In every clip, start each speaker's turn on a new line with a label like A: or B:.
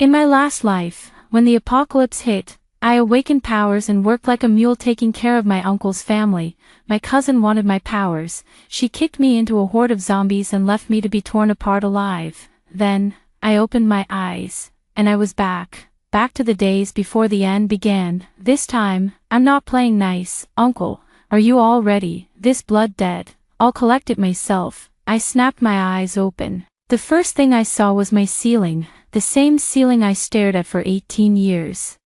A: In my last life, when the apocalypse hit, I awakened powers and worked like a mule taking care of my uncle's family. My cousin wanted my powers. She kicked me into a horde of zombies and left me to be torn apart alive. Then, I opened my eyes, and I was back to the days before the end began. This time, I'm not playing nice. Uncle, are you all ready? This blood dead. I'll collect it myself. I snapped my eyes open. The first thing I saw was my ceiling, the same ceiling I stared at for 18 years.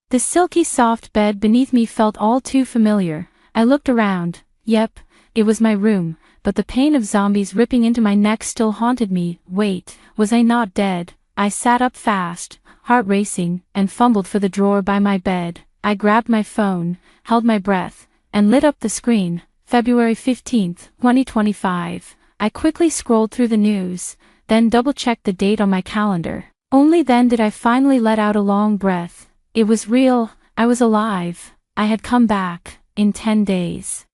A: The silky soft bed beneath me felt all too familiar. I looked around. Yep, it was my room, but the pain of zombies ripping into my neck still haunted me. Wait, was I not dead? I sat up fast, heart racing, and fumbled for the drawer by my bed. I grabbed my phone, held my breath, and lit up the screen. February 15th, 2025. I quickly scrolled through the news, then double-checked the date on my calendar. Only then did I finally let out a long breath. It was real. I was alive. I had come back, in 10 days.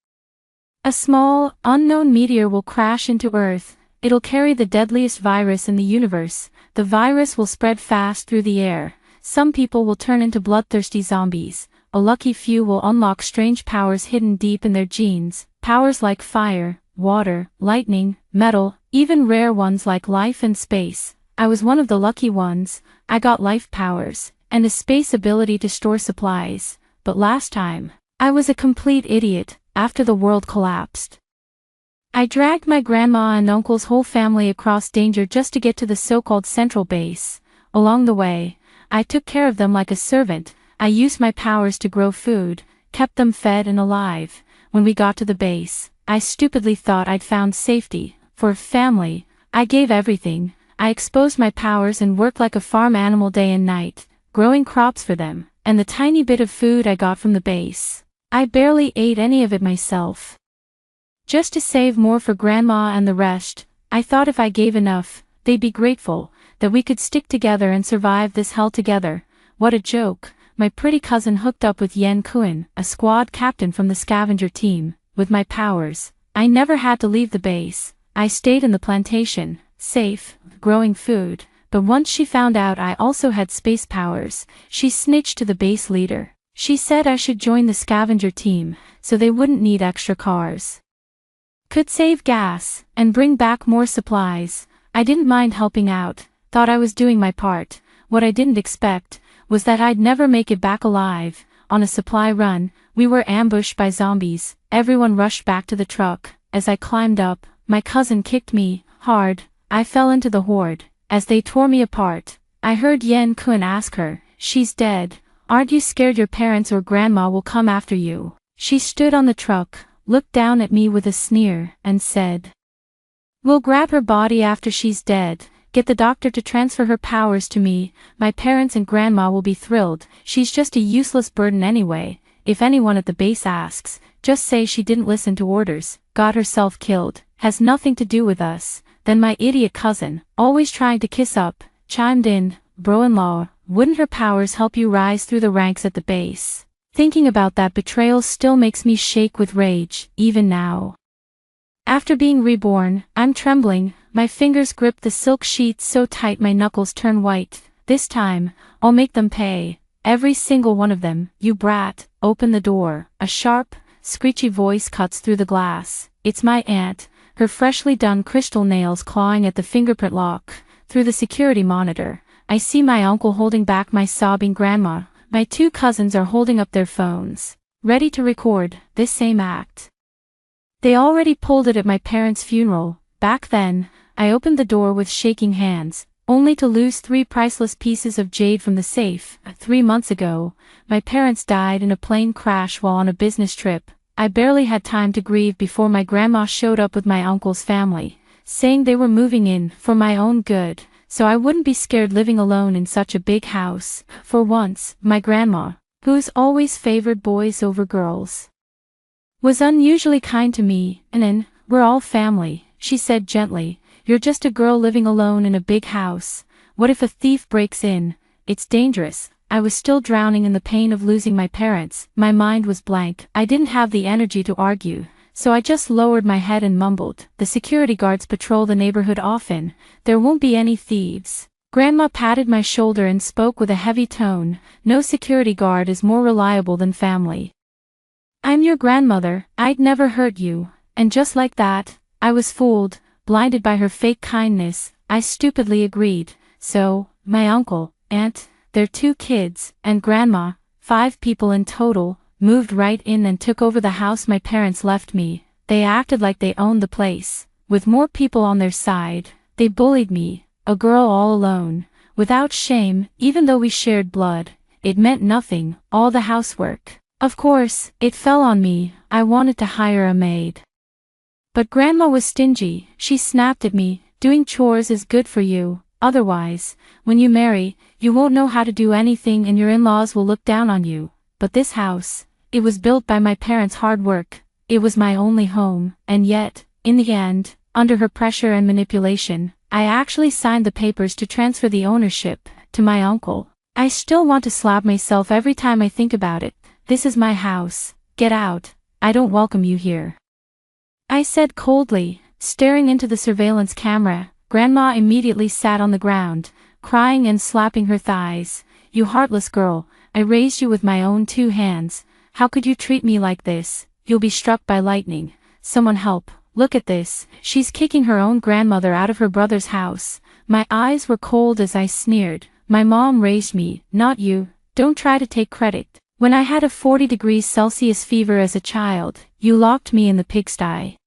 A: A small, unknown meteor will crash into Earth. It'll carry the deadliest virus in the universe. The virus will spread fast through the air. Some people will turn into bloodthirsty zombies. A lucky few will unlock strange powers hidden deep in their genes. Powers like fire, water, lightning, metal, even rare ones like life and space. I was one of the lucky ones. I got life powers, and a space ability to store supplies. But last time, I was a complete idiot, after the world collapsed. I dragged my grandma and uncle's whole family across danger just to get to the so-called central base. Along the way, I took care of them like a servant. I used my powers to grow food, kept them fed and alive. When we got to the base, I stupidly thought I'd found safety. For a family, I gave everything. I exposed my powers and worked like a farm animal day and night, growing crops for them, and the tiny bit of food I got from the base. I barely ate any of it myself. Just to save more for Grandma and the rest, I thought if I gave enough, they'd be grateful, that we could stick together and survive this hell together. What a joke. My pretty cousin hooked up with Jiang Qing, a squad captain from the scavenger team. With my powers, I never had to leave the base. I stayed in the plantation, safe, growing food. But once she found out I also had space powers, she snitched to the base leader. She said I should join the scavenger team, so they wouldn't need extra cars. Could save gas, and bring back more supplies. I didn't mind helping out, thought I was doing my part. What I didn't expect was that I'd never make it back alive. On a supply run, we were ambushed by zombies. Everyone rushed back to the truck. As I climbed up, my cousin kicked me hard. I fell into the horde. As they tore me apart, I heard Jiang Qing ask her, "She's dead. Aren't you scared your parents or grandma will come after you?" She stood on the truck, looked down at me with a sneer, and said, "We'll grab her body after she's dead. Get the doctor to transfer her powers to me. My parents and grandma will be thrilled. She's just a useless burden anyway. If anyone at the base asks, just say she didn't listen to orders, got herself killed, has nothing to do with us." Then my idiot cousin, always trying to kiss up, chimed in, "Bro-in-law, wouldn't her powers help you rise through the ranks at the base?" Thinking about that betrayal still makes me shake with rage, even now. After being reborn, I'm trembling. My fingers grip the silk sheets so tight my knuckles turn white. This time, I'll make them pay. Every single one of them. "You brat, open the door." A sharp, screechy voice cuts through the glass. It's my aunt, her freshly done crystal nails clawing at the fingerprint lock. Through the security monitor, I see my uncle holding back my sobbing grandma. My two cousins are holding up their phones, ready to record this same act. They already pulled it at my parents' funeral. Back then, I opened the door with shaking hands, only to lose 3 priceless pieces of jade from the safe. 3 months ago, my parents died in a plane crash while on a business trip. I barely had time to grieve before my grandma showed up with my uncle's family, saying they were moving in for my own good, so I wouldn't be scared living alone in such a big house. For once, my grandma, who's always favored boys over girls, was unusually kind to me. "And we're all family," she said gently. "You're just a girl living alone in a big house. What if a thief breaks in? It's dangerous." I was still drowning in the pain of losing my parents. My mind was blank. I didn't have the energy to argue, so I just lowered my head and mumbled, "The security guards patrol the neighborhood often. There won't be any thieves." Grandma patted my shoulder and spoke with a heavy tone. No security guard is more reliable than family. I'm your grandmother, I'd never hurt you. And just like that, I was fooled, blinded by her fake kindness. I stupidly agreed. So, my uncle, aunt, their 2 kids, and grandma, 5 people in total, moved right in and took over the house my parents left me. They acted like they owned the place. With more people on their side, they bullied me, a girl all alone, without shame. Even though we shared blood, it meant nothing, all the housework. Of course, it fell on me. I wanted to hire a maid. But Grandma was stingy. She snapped at me, doing chores is good for you. Otherwise, when you marry, you won't know how to do anything and your in-laws will look down on you. But this house, it was built by my parents' hard work. It was my only home, and yet, in the end, under her pressure and manipulation, I actually signed the papers to transfer the ownership to my uncle. I still want to slap myself every time I think about it. This is my house. Get out. I don't welcome you here. I said coldly, staring into the surveillance camera. Grandma immediately sat on the ground, crying and slapping her thighs. You heartless girl, I raised you with my own 2 hands. How could you treat me like this? You'll be struck by lightning. Someone help. Look at this. She's kicking her own grandmother out of her brother's house. My eyes were cold as I sneered. My mom raised me, not you. Don't try to take credit. When I had a 40 degrees Celsius fever as a child, you locked me in the pigsty.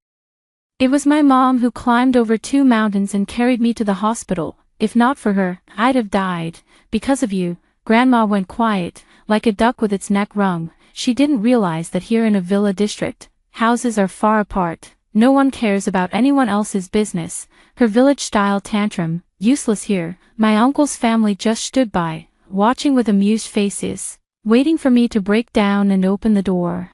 A: It was my mom who climbed over 2 mountains and carried me to the hospital. If not for her, I'd have died. Because of you. Grandma went quiet, like a duck with its neck wrung. She didn't realize that here in a villa district, houses are far apart. No one cares about anyone else's business. Her village-style tantrum, useless here. My uncle's family just stood by, watching with amused faces, waiting for me to break down and open the door.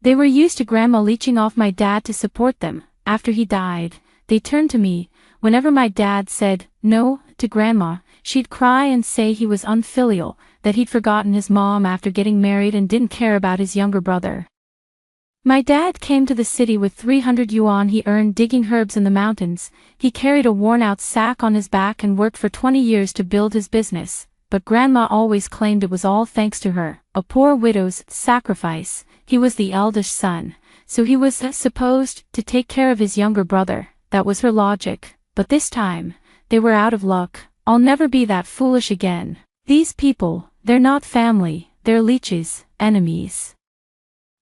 A: They were used to Grandma leeching off my dad to support them. After he died, they turned to me. Whenever my dad said no to Grandma, she'd cry and say he was unfilial, that he'd forgotten his mom after getting married and didn't care about his younger brother. My dad came to the city with 300 yuan he earned digging herbs in the mountains. He carried a worn-out sack on his back and worked for 20 years to build his business. But Grandma always claimed it was all thanks to her, a poor widow's sacrifice. He was the eldest son, so he was supposed to take care of his younger brother. That was her logic. But this time, they were out of luck. I'll never be that foolish again. These people, they're not family, they're leeches, enemies.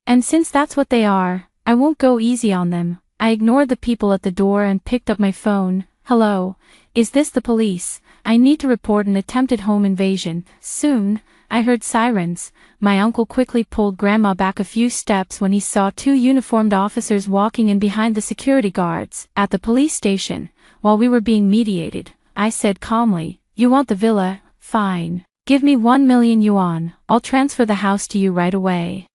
A: And since that's what they are, I won't go easy on them. I ignored the people at the door and picked up my phone. Hello, is this the police? I need to report an attempted home invasion. Soon, I heard sirens. My uncle quickly pulled Grandma back a few steps when he saw 2 uniformed officers walking in behind the security guards at the police station. While we were being mediated, I said calmly, you want the villa? Fine. Give me 1 million yuan. I'll transfer the house to you right away.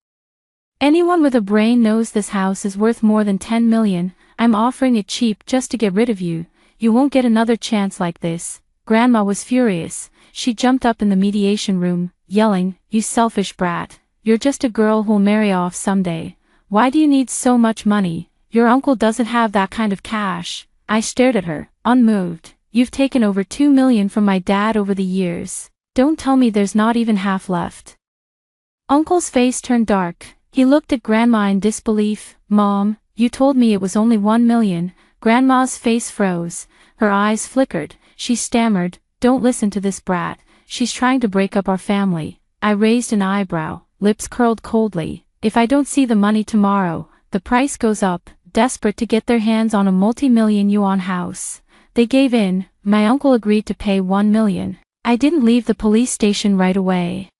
A: Anyone with a brain knows this house is worth more than 10 million. I'm offering it cheap just to get rid of you. You won't get another chance like this. Grandma was furious. She jumped up in the mediation room, yelling, you selfish brat. You're just a girl who'll marry off someday. Why do you need so much money? Your uncle doesn't have that kind of cash. I stared at her, unmoved. You've taken over 2 million from my dad over the years. Don't tell me there's not even half left. Uncle's face turned dark. He looked at Grandma in disbelief. Mom, you told me it was only 1 million. Grandma's face froze. Her eyes flickered. She stammered, don't listen to this brat. She's trying to break up our family. I raised an eyebrow, lips curled coldly. If I don't see the money tomorrow, the price goes up. Desperate to get their hands on a multi-million yuan house, they gave in. My uncle agreed to pay 1 million. I didn't leave the police station right away.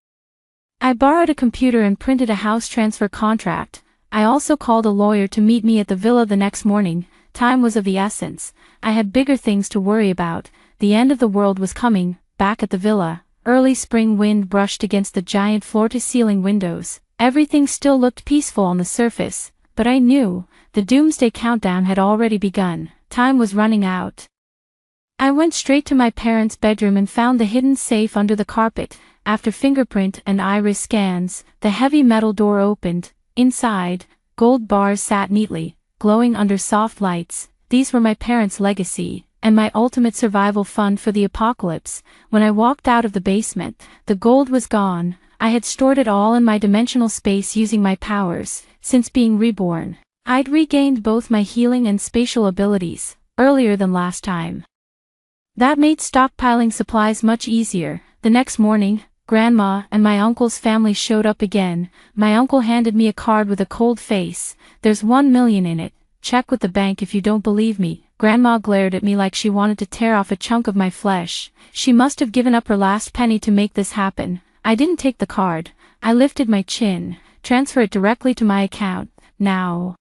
A: I borrowed a computer and printed a house transfer contract. I also called a lawyer to meet me at the villa the next morning. Time was of the essence. I had bigger things to worry about. The end of the world was coming. Back at the villa, early spring wind brushed against the giant floor-to-ceiling windows. Everything still looked peaceful on the surface, but I knew the doomsday countdown had already begun. Time was running out. I went straight to my parents' bedroom and found the hidden safe under the carpet. After fingerprint and iris scans, the heavy metal door opened. Inside, gold bars sat neatly, glowing under soft lights. These were my parents' legacy. and my ultimate survival fund for the apocalypse. When I walked out of the basement, the gold was gone. I had stored it all in my dimensional space using my powers. Since being reborn, I'd regained both my healing and spatial abilities, earlier than last time. That made stockpiling supplies much easier. The next morning, Grandma and my uncle's family showed up again. My uncle handed me a card with a cold face. "There's 1 million in it. Check with the bank if you don't believe me." Grandma glared at me like she wanted to tear off a chunk of my flesh. She must have given up her last penny to make this happen. I didn't take the card. I lifted my chin. "Transfer it directly to my account, now.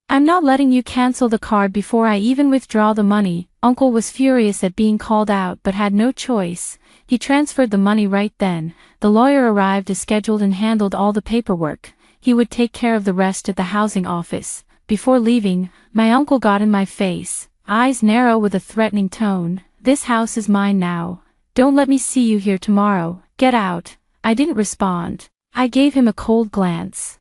A: I'm not letting you cancel the card before I even withdraw the money." Uncle was furious at being called out but had no choice. He transferred the money right then. The lawyer arrived as scheduled and handled all the paperwork. He would take care of the rest at the housing office. Before leaving, my uncle got in my face, eyes narrow with a threatening tone. "This house is mine now. Don't let me see you here tomorrow. Get out." I didn't respond. I gave him a cold glance.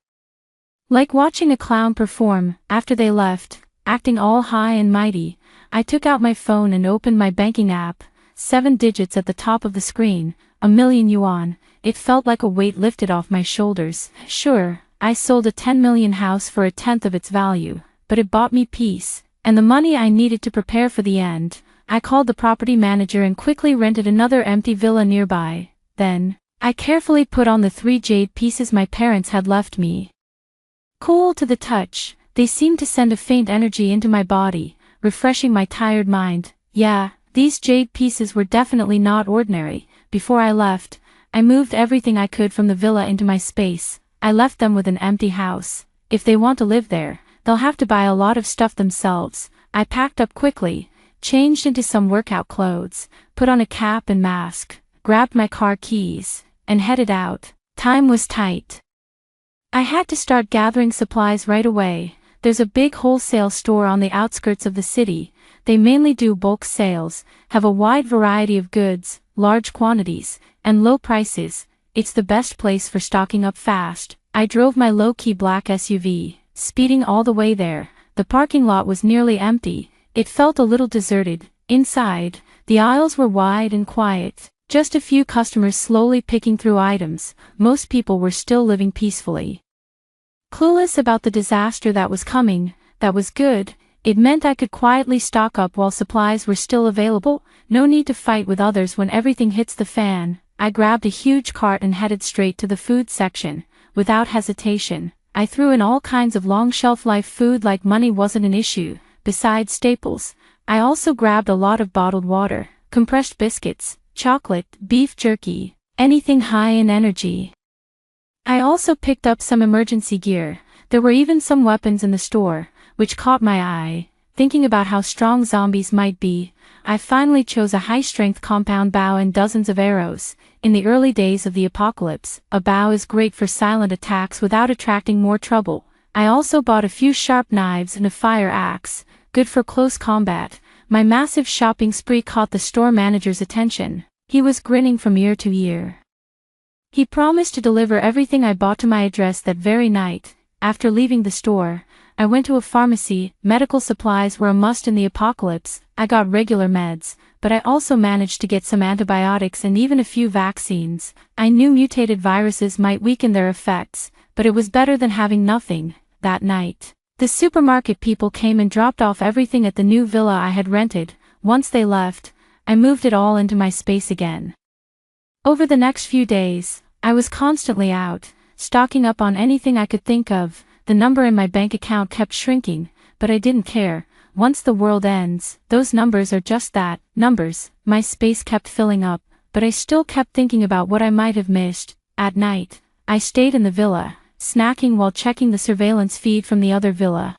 A: Like watching a clown perform. After they left, acting all high and mighty, I took out my phone and opened my banking app. 7 digits at the top of the screen, 1,000,000 yuan. It felt like a weight lifted off my shoulders. Sure, I sold a 10 million house for 1/10 of its value, but it bought me peace, and the money I needed to prepare for the end. I called the property manager and quickly rented another empty villa nearby. Then, I carefully put on the 3 jade pieces my parents had left me. Cool to the touch, they seemed to send a faint energy into my body, refreshing my tired mind. Yeah, these jade pieces were definitely not ordinary. Before I left, I moved everything I could from the villa into my space. I left them with an empty house. If they want to live there, they'll have to buy a lot of stuff themselves. I packed up quickly, changed into some workout clothes, put on a cap and mask, grabbed my car keys, and headed out. Time was tight. I had to start gathering supplies right away. There's a big wholesale store on the outskirts of the city. They mainly do bulk sales, have a wide variety of goods, large quantities, and low prices. It's the best place for stocking up fast. I drove my low-key black SUV, speeding all the way there. The parking lot was nearly empty. It felt a little deserted. Inside, the aisles were wide and quiet. Just a few customers slowly picking through items. Most people were still living peacefully. Clueless about the disaster that was coming. That was good. It meant I could quietly stock up while supplies were still available. No need to fight with others when everything hits the fan. I grabbed a huge cart and headed straight to the food section. Without hesitation, I threw in all kinds of long shelf-life food like money wasn't an issue. Besides staples, I also grabbed a lot of bottled water, compressed biscuits, chocolate, beef jerky, anything high in energy. I also picked up some emergency gear. There were even some weapons in the store, which caught my eye. Thinking about how strong zombies might be, I finally chose a high-strength compound bow and dozens of arrows. In the early days of the apocalypse, a bow is great for silent attacks without attracting more trouble. I also bought a few sharp knives and a fire axe, good for close combat. My massive shopping spree caught the store manager's attention. He was grinning from ear to ear. He promised to deliver everything I bought to my address that very night. After leaving the store, I went to a pharmacy. Medical supplies were a must in the apocalypse. I got regular meds, but I also managed to get some antibiotics and even a few vaccines. I knew mutated viruses might weaken their effects, but it was better than having nothing. That night, the supermarket people came and dropped off everything at the new villa I had rented. Once they left, I moved it all into my space again. Over the next few days, I was constantly out, stocking up on anything I could think of. The number in my bank account kept shrinking, but I didn't care. Once the world ends, those numbers are just that, numbers. My space kept filling up, but I still kept thinking about what I might have missed. At night, I stayed in the villa, snacking while checking the surveillance feed from the other villa.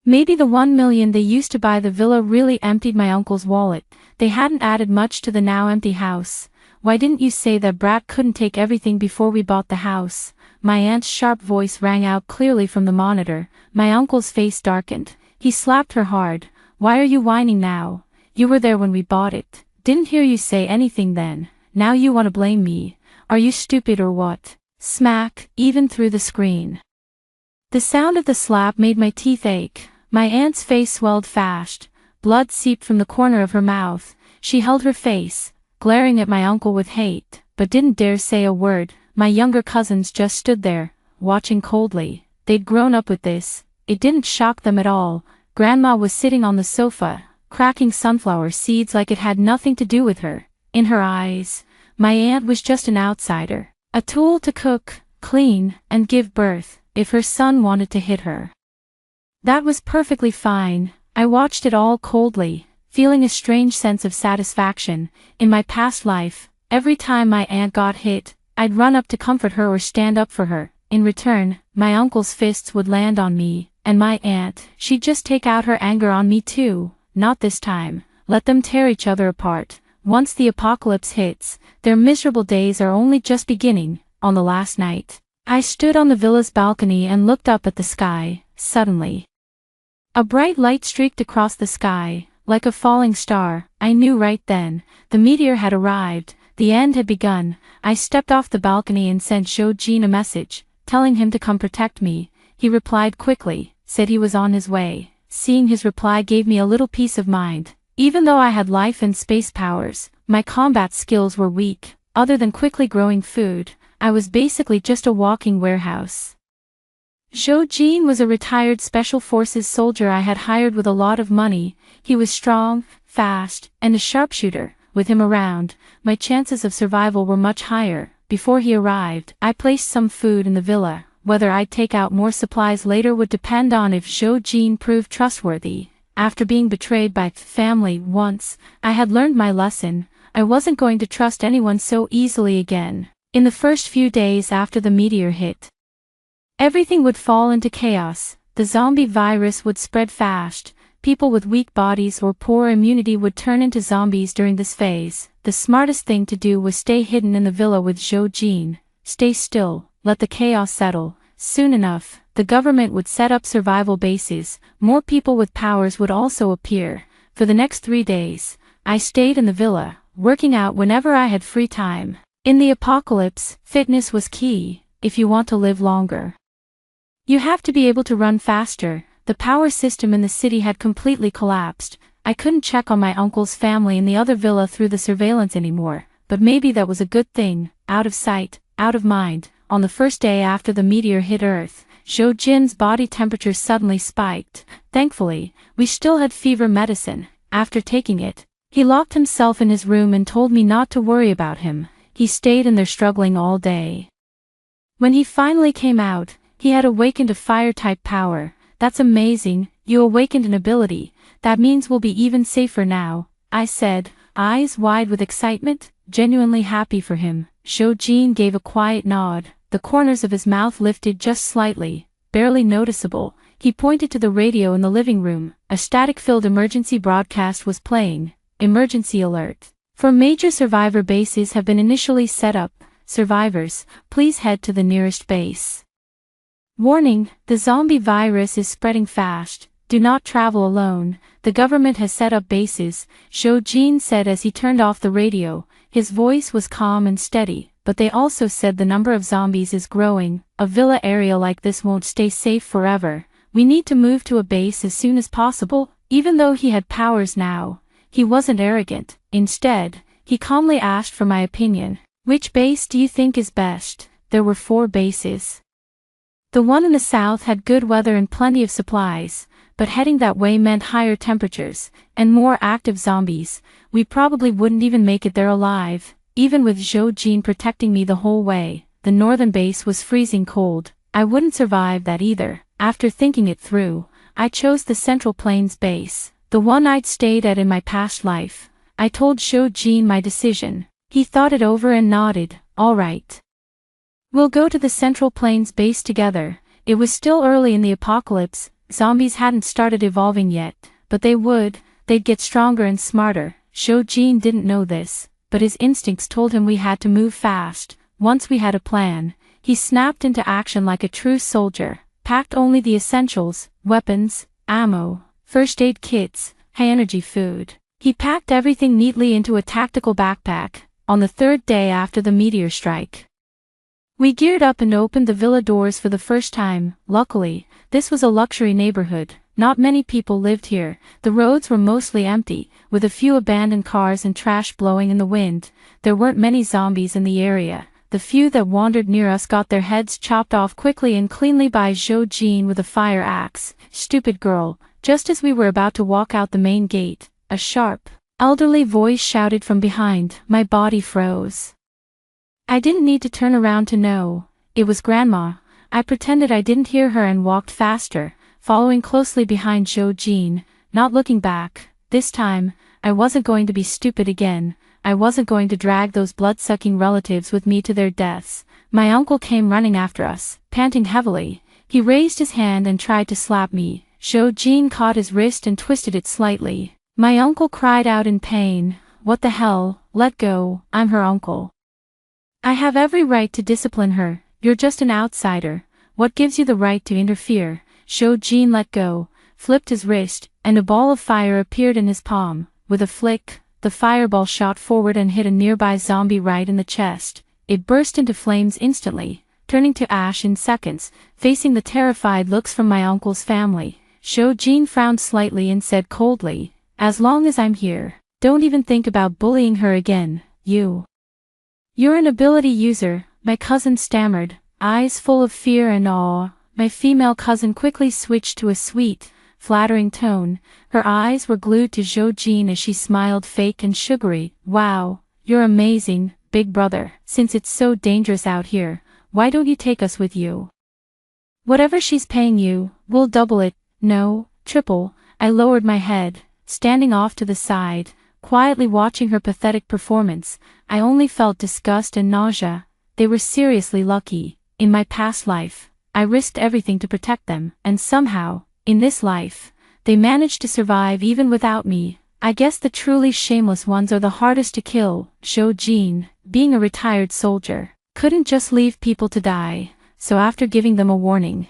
A: Maybe the 1 million they used to buy the villa really emptied my uncle's wallet. They hadn't added much to the now empty house. "Why didn't you say that brat couldn't take everything before we bought the house?" My aunt's sharp voice rang out clearly from the monitor. My uncle's face darkened. He slapped her hard. "Why are you whining now? You were there when we bought it. Didn't hear you say anything then. Now you want to blame me. Are you stupid or what?" Smack, even through the screen. The sound of the slap made my teeth ache. My aunt's face swelled fast. Blood seeped from the corner of her mouth. She held her face, glaring at my uncle with hate, but didn't dare say a word. My younger cousins just stood there, watching coldly. They'd grown up with this. It didn't shock them at all. Grandma was sitting on the sofa, cracking sunflower seeds like it had nothing to do with her. In her eyes, my aunt was just an outsider, a tool to cook, clean, and give birth, if her son wanted to hit her. That was perfectly fine. I watched it all coldly, feeling a strange sense of satisfaction. In my past life, every time my aunt got hit, I'd run up to comfort her or stand up for her. In return, my uncle's fists would land on me, and my aunt, she'd just take out her anger on me too. Not this time. Let them tear each other apart. Once the apocalypse hits, their miserable days are only just beginning. On the last night, I stood on the villa's balcony and looked up at the sky. Suddenly, a bright light streaked across the sky, like a falling star. I knew right then, the meteor had arrived, the end had begun. I stepped off the balcony and sent Su Qing a message, telling him to come protect me. He replied quickly, said he was on his way. Seeing his reply gave me a little peace of mind. Even though I had life and space powers, my combat skills were weak. Other than quickly growing food, I was basically just a walking warehouse. Su Qing was a retired Special Forces soldier I had hired with a lot of money. He was strong, fast, and a sharpshooter. With him around, my chances of survival were much higher. Before he arrived, I placed some food in the villa. Whether I'd take out more supplies later would depend on if Su Qing proved trustworthy. After being betrayed by family once, I had learned my lesson. I wasn't going to trust anyone so easily again. In the first few days after the meteor hit, everything would fall into chaos. The zombie virus would spread fast. People with weak bodies or poor immunity would turn into zombies during this phase. The smartest thing to do was stay hidden in the villa with Su Qing. Stay still, let the chaos settle. Soon enough, the government would set up survival bases. More people with powers would also appear. For the next 3 days, I stayed in the villa, working out whenever I had free time. In the apocalypse, fitness was key. If you want to live longer, you have to be able to run faster. The power system in the city had completely collapsed. I couldn't check on my uncle's family in the other villa through the surveillance anymore, but maybe that was a good thing. Out of sight, out of mind. On the first day after the meteor hit Earth, Su Qing's body temperature suddenly spiked. Thankfully, we still had fever medicine. After taking it, he locked himself in his room and told me not to worry about him. He stayed in there struggling all day. When he finally came out, he had awakened a fire-type power. That's amazing, you awakened an ability. That means we'll be even safer now, I said, eyes wide with excitement, genuinely happy for him. Su Qing gave a quiet nod. The corners of his mouth lifted just slightly, barely noticeable. He pointed to the radio in the living room. A static-filled emergency broadcast was playing. Emergency alert. 4 major survivor bases have been initially set up. Survivors, please head to the nearest base. Warning, the zombie virus is spreading fast. Do not travel alone. The government has set up bases, Su Qing said as he turned off the radio. His voice was calm and steady, but they also said the number of zombies is growing. A villa area like this won't stay safe forever. We need to move to a base as soon as possible. Even though he had powers now, he wasn't arrogant. Instead, he calmly asked for my opinion. Which base do you think is best? There were 4 bases. The one in the south had good weather and plenty of supplies, but heading that way meant higher temperatures and more active zombies. We probably wouldn't even make it there alive. Even with Su Qing protecting me the whole way, the northern base was freezing cold. I wouldn't survive that either. After thinking it through, I chose the Central Plains base, the one I'd stayed at in my past life. I told Su Qing my decision. He thought it over and nodded. All right. We'll go to the Central Plains base together. It was still early in the apocalypse. Zombies hadn't started evolving yet, but they would. They'd get stronger and smarter. Su Qing didn't know this, but his instincts told him we had to move fast. Once we had a plan, he snapped into action like a true soldier, packed only the essentials, weapons, ammo, first aid kits, high-energy food. He packed everything neatly into a tactical backpack. On the 3rd day after the meteor strike, we geared up and opened the villa doors for the first time. Luckily, this was a luxury neighborhood. Not many people lived here. The roads were mostly empty, with a few abandoned cars and trash blowing in the wind. There weren't many zombies in the area. The few that wandered near us got their heads chopped off quickly and cleanly by Su Qing with a fire axe. Stupid girl. Just as we were about to walk out the main gate, a sharp, elderly voice shouted from behind. My body froze. I didn't need to turn around to know. It was Grandma. I pretended I didn't hear her and walked faster, following closely behind Su Qing, not looking back. This time, I wasn't going to be stupid again. I wasn't going to drag those blood-sucking relatives with me to their deaths. My uncle came running after us, panting heavily. He raised his hand and tried to slap me. Su Qing caught his wrist and twisted it slightly. My uncle cried out in pain. What the hell? Let go, I'm her uncle. I have every right to discipline her. You're just an outsider. What gives you the right to interfere? Su Qing let go, flipped his wrist, and a ball of fire appeared in his palm. With a flick, the fireball shot forward and hit a nearby zombie right in the chest. It burst into flames instantly, turning to ash in seconds, facing the terrified looks from my uncle's family. Su Qing frowned slightly and said coldly, as long as I'm here, don't even think about bullying her again, you. You're an ability user, my cousin stammered, eyes full of fear and awe. My female cousin quickly switched to a sweet, flattering tone. Her eyes were glued to Su Qing as she smiled fake and sugary. Wow, you're amazing, big brother. Since it's so dangerous out here, why don't you take us with you? Whatever she's paying you, we'll double it. No, triple. I lowered my head, standing off to the side, quietly watching her pathetic performance. I only felt disgust and nausea. They were seriously lucky. In my past life, I risked everything to protect them, and somehow, in this life, they managed to survive even without me. I guess the truly shameless ones are the hardest to kill. Su Qing, being a retired soldier, couldn't just leave people to die, so after giving them a warning,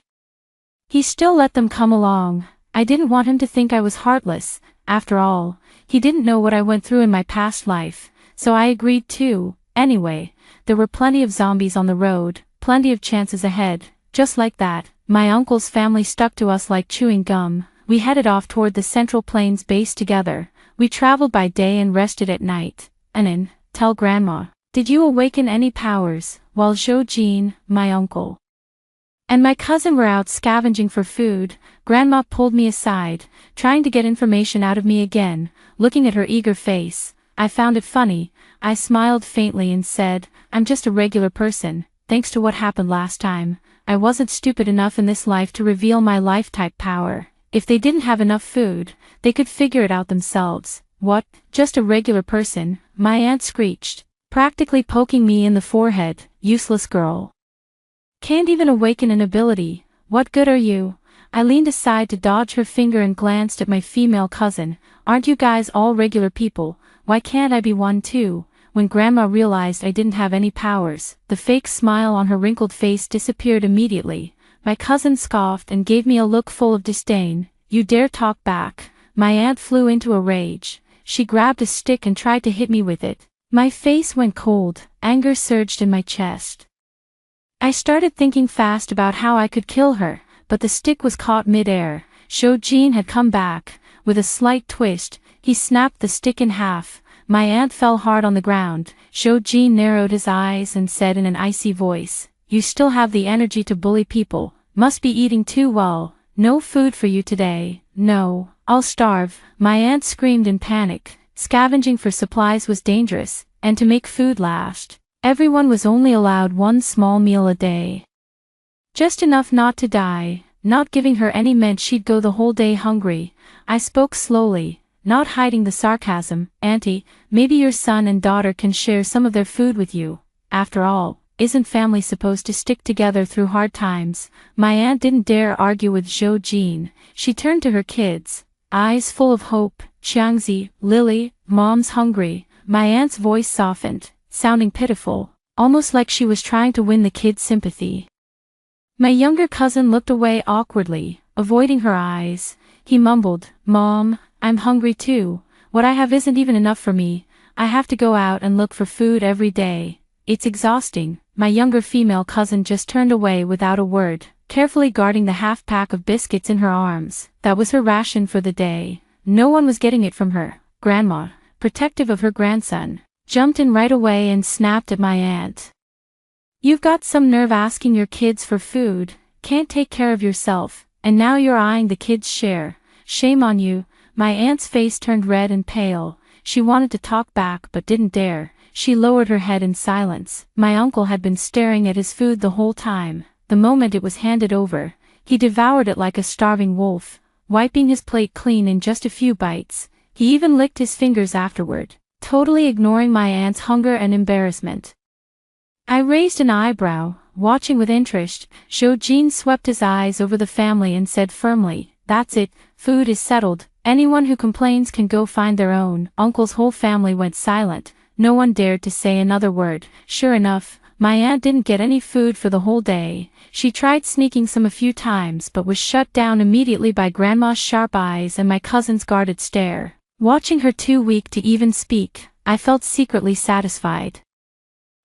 A: he still let them come along. I didn't want him to think I was heartless. After all, he didn't know what I went through in my past life, so I agreed too. Anyway, there were plenty of zombies on the road, plenty of chances ahead. Just like that, my uncle's family stuck to us like chewing gum. We headed off toward the Central Plains base together. We traveled by day and rested at night. An Lin, tell Grandma, did you awaken any powers, while Su Qing, my uncle, and my cousin were out scavenging for food? Grandma pulled me aside, trying to get information out of me again. Looking at her eager face, I found it funny. I smiled faintly and said, I'm just a regular person. Thanks to what happened last time, I wasn't stupid enough in this life to reveal my life-type power. If they didn't have enough food, they could figure it out themselves. What? Just a regular person? My aunt screeched, practically poking me in the forehead. Useless girl. Can't even awaken an ability. What good are you? I leaned aside to dodge her finger and glanced at my female cousin. Aren't you guys all regular people? Why can't I be one too? When Grandma realized I didn't have any powers, the fake smile on her wrinkled face disappeared immediately. My cousin scoffed and gave me a look full of disdain. You dare talk back? My aunt flew into a rage. She grabbed a stick and tried to hit me with it. My face went cold, anger surged in my chest. I started thinking fast about how I could kill her, but the stick was caught mid-air. Su Qing had come back. With a slight twist, he snapped the stick in half. My aunt fell hard on the ground. Su Qing narrowed his eyes and said in an icy voice, you still have the energy to bully people. Must be eating too well. No food for you today. No, I'll starve. My aunt screamed in panic. Scavenging for supplies was dangerous, and to make food last, everyone was only allowed one small meal a day. Just enough not to die. Not giving her any meant she'd go the whole day hungry. I spoke slowly, not hiding the sarcasm. Auntie, maybe your son and daughter can share some of their food with you. After all, isn't family supposed to stick together through hard times? My aunt didn't dare argue with Su Qing. She turned to her kids, eyes full of hope. Qiangzi, Lily, Mom's hungry. My aunt's voice softened, sounding pitiful, almost like she was trying to win the kids' sympathy. My younger cousin looked away awkwardly, avoiding her eyes. He mumbled, Mom, I'm hungry too. What I have isn't even enough for me. I have to go out and look for food every day. It's exhausting. My younger female cousin just turned away without a word. carefully guarding the half-pack of biscuits in her arms. That was her ration for the day. No one was getting it from her. Grandma, protective of her grandson, jumped in right away and snapped at my aunt. "You've got some nerve asking your kids for food, can't take care of yourself, and now you're eyeing the kids' share. Shame on you." My aunt's face turned red and pale. She wanted to talk back but didn't dare. She lowered her head in silence. My uncle had been staring at his food the whole time. The moment it was handed over, he devoured it like a starving wolf, wiping his plate clean in just a few bites. He even licked his fingers afterward, totally ignoring my aunt's hunger and embarrassment. I raised an eyebrow, watching with interest. Su Qing swept his eyes over the family and said firmly, "That's it, food is settled. Anyone who complains can go find their own." Uncle's whole family went silent. No one dared to say another word. Sure enough, my aunt didn't get any food for the whole day. She tried sneaking some a few times but was shut down immediately by Grandma's sharp eyes and my cousin's guarded stare. Watching her too weak to even speak, I felt secretly satisfied.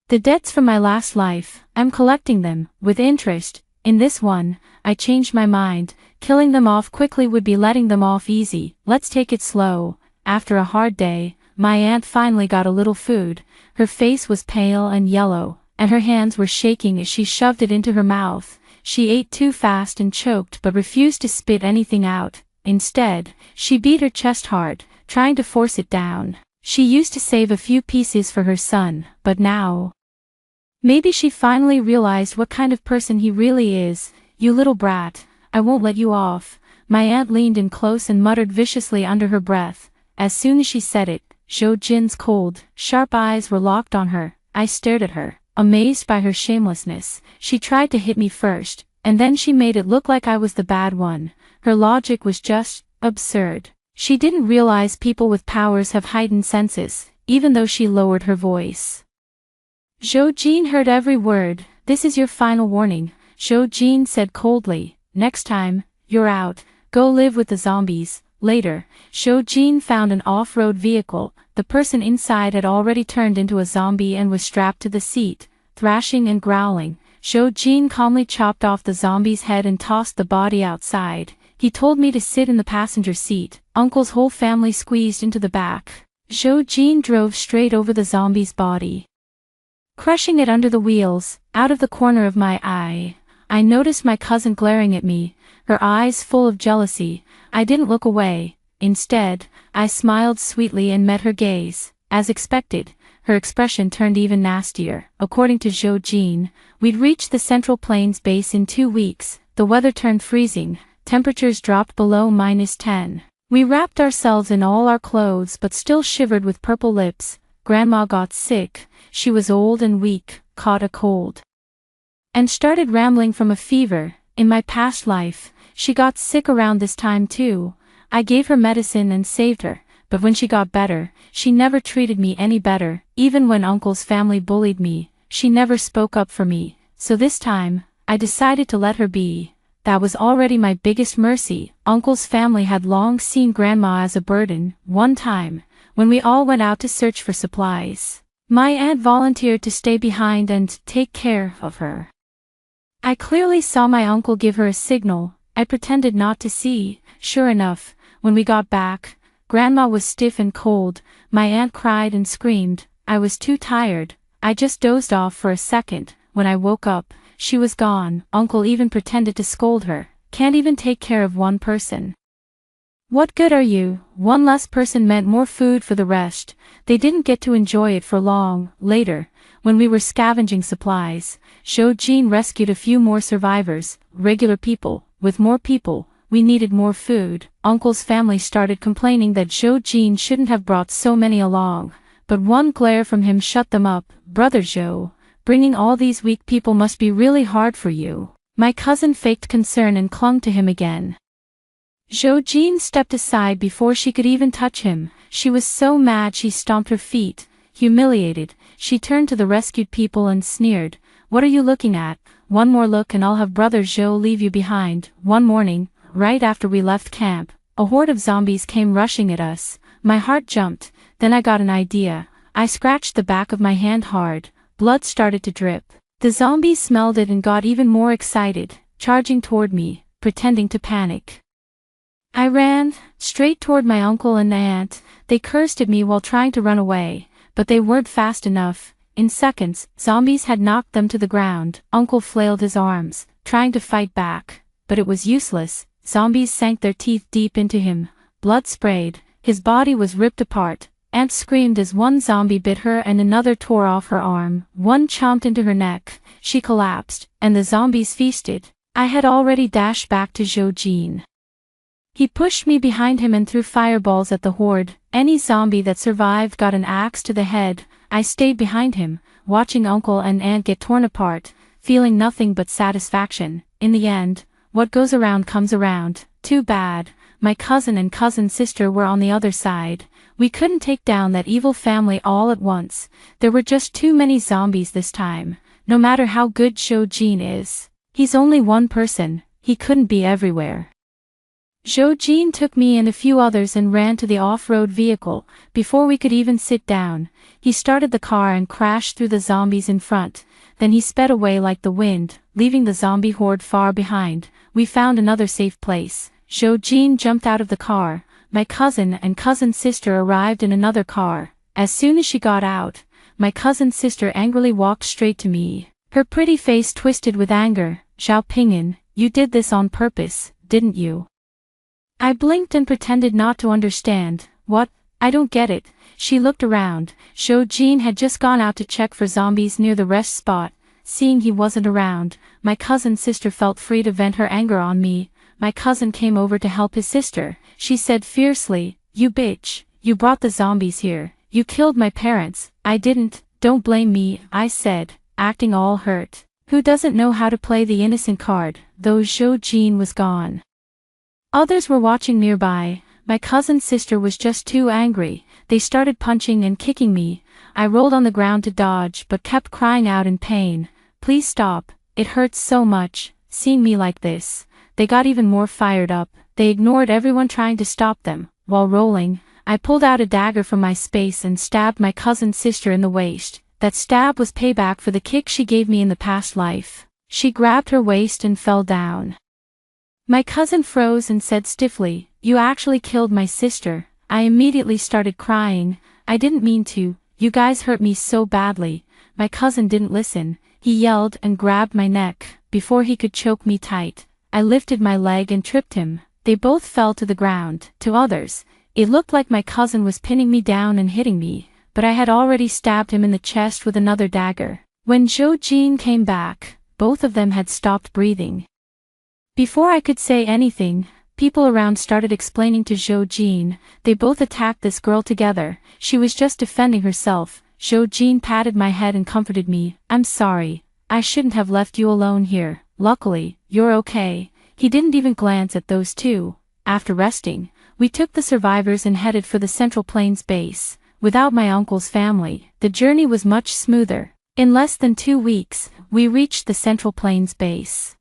A: The debts from my last life, I'm collecting them, with interest. In this one, I changed my mind. Killing them off quickly would be letting them off easy. Let's take it slow. After a hard day, my aunt finally got a little food. Her face was pale and yellow, and her hands were shaking as she shoved it into her mouth. She ate too fast and choked but refused to spit anything out. Instead, she beat her chest hard, trying to force it down. She used to save a few pieces for her son, but now, maybe she finally realized what kind of person he really is. "You little brat, I won't let you off." My aunt leaned in close and muttered viciously under her breath. As soon as she said it, Su Qing's cold, sharp eyes were locked on her. I stared at her, amazed by her shamelessness. She tried to hit me first, and then she made it look like I was the bad one. Her logic was just absurd. She didn't realize people with powers have heightened senses, even though she lowered her voice. Su Qing heard every word. "This is your final warning," Su Qing said coldly. "Next time, you're out. Go live with the zombies." Later, Su Qing found an off-road vehicle. The person inside had already turned into a zombie and was strapped to the seat, thrashing and growling. Su Qing calmly chopped off the zombie's head and tossed the body outside. He told me to sit in the passenger seat. Uncle's whole family squeezed into the back. Su Qing drove straight over the zombie's body, crushing it under the wheels. Out of the corner of my eye, I noticed my cousin glaring at me, her eyes full of jealousy. I didn't look away. Instead, I smiled sweetly and met her gaze. As expected, her expression turned even nastier. According to Su Qing, we'd reached the Central Plains base in 2 weeks. The weather turned freezing. Temperatures dropped below -10. We wrapped ourselves in all our clothes but still shivered with purple lips. Grandma got sick. She was old and weak, caught a cold, and started rambling from a fever. In my past life, she got sick around this time too. I gave her medicine and saved her, but when she got better, she never treated me any better. Even when Uncle's family bullied me, she never spoke up for me. So this time, I decided to let her be. That was already my biggest mercy. Uncle's family had long seen Grandma as a burden. One time, when we all went out to search for supplies, my aunt volunteered to stay behind and take care of her. I clearly saw my uncle give her a signal. I pretended not to see. Sure enough, when we got back, Grandma was stiff and cold. My aunt cried and screamed. I was too tired. I just dozed off for a second. When I woke up, she was gone. Uncle even pretended to scold her. Can't even take care of one person. What good are you? One less person meant more food for the rest. They didn't get to enjoy it for long. Later, when we were scavenging supplies, Su Qing rescued a few more survivors, regular people. With more people, we needed more food. Uncle's family started complaining that Su Qing shouldn't have brought so many along, but one glare from him shut them up. Brother Zhou, bringing all these weak people must be really hard for you. My cousin faked concern and clung to him again. Su Qing stepped aside before she could even touch him. She was so mad she stomped her feet. Humiliated, she turned to the rescued people and sneered. What are you looking at? One more look and I'll have Brother Zhou leave you behind. One morning, right after we left camp, a horde of zombies came rushing at us. My heart jumped. Then I got an idea. I scratched the back of my hand hard. Blood started to drip. The zombies smelled it and got even more excited. charging toward me, pretending to panic. I ran, straight toward my uncle and aunt. They cursed at me while trying to run away, but they weren't fast enough. In seconds, zombies had knocked them to the ground. Uncle flailed his arms, trying to fight back, but it was useless. Zombies sank their teeth deep into him. Blood sprayed, his body was ripped apart. Aunt screamed as one zombie bit her and another tore off her arm. One chomped into her neck. She collapsed, and the zombies feasted. I had already dashed back to Su Qing. He pushed me behind him and threw fireballs at the horde. Any zombie that survived got an axe to the head. I stayed behind him, watching Uncle and Aunt get torn apart, feeling nothing but satisfaction. In the end, what goes around comes around. Too bad. My cousin and cousin sister were on the other side. We couldn't take down that evil family all at once. There were just too many zombies this time. No matter how good Su Qing is, he's only one person. He couldn't be everywhere. Su Qing took me and a few others and ran to the off-road vehicle. Before we could even sit down, he started the car and crashed through the zombies in front. Then he sped away like the wind, leaving the zombie horde far behind. We found another safe place. Su Qing jumped out of the car. My cousin and cousin sister arrived in another car. As soon as she got out, my cousin sister angrily walked straight to me. Her pretty face twisted with anger. "Xiao Ping'an, you did this on purpose, didn't you?" I blinked and pretended not to understand. "What? I don't get it." She looked around. Su Qing had just gone out to check for zombies near the rest spot. Seeing he wasn't around, my cousin sister felt free to vent her anger on me. My cousin came over to help his sister. She said fiercely, "You bitch, you brought the zombies here. You killed my parents." "I didn't, don't blame me," I said, acting all hurt. Who doesn't know how to play the innocent card? Though Su Qing was gone. Others were watching nearby. My cousin's sister was just too angry. They started punching and kicking me. I rolled on the ground to dodge but kept crying out in pain. "Please stop, it hurts so much." Seeing me like this, they got even more fired up. They ignored everyone trying to stop them. While rolling, I pulled out a dagger from my space and stabbed my cousin's sister in the waist. That stab was payback for the kick she gave me in the past life. She grabbed her waist and fell down. My cousin froze and said stiffly, "You actually killed my sister." I immediately started crying. "I didn't mean to. You guys hurt me so badly." My cousin didn't listen. He yelled and grabbed my neck. Before he could choke me tight, I lifted my leg and tripped him. They both fell to the ground. To others, it looked like my cousin was pinning me down and hitting me, but I had already stabbed him in the chest with another dagger. When Su Qing came back, both of them had stopped breathing. Before I could say anything, people around started explaining to Su Qing. They both attacked this girl together. She was just defending herself. Su Qing patted my head and comforted me. "I'm sorry. I shouldn't have left you alone here. Luckily, you're okay." He didn't even glance at those two. After resting, we took the survivors and headed for the Central Plains base. Without my uncle's family, the journey was much smoother. In less than 2 weeks, we reached the Central Plains base.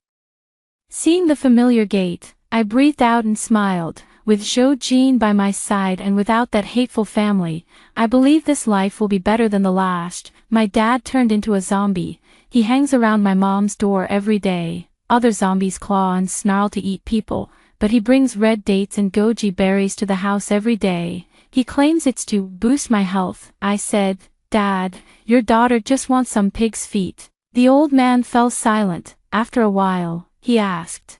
A: Seeing the familiar gate, I breathed out and smiled. With Su Qing by my side and without that hateful family, I believe this life will be better than the last. My dad turned into a zombie. He hangs around my mom's door every day. Other zombies claw and snarl to eat people, but he brings red dates and goji berries to the house every day. He claims it's to boost my health. I said, "Dad, your daughter just wants some pig's feet." The old man fell silent. After a while, he asked,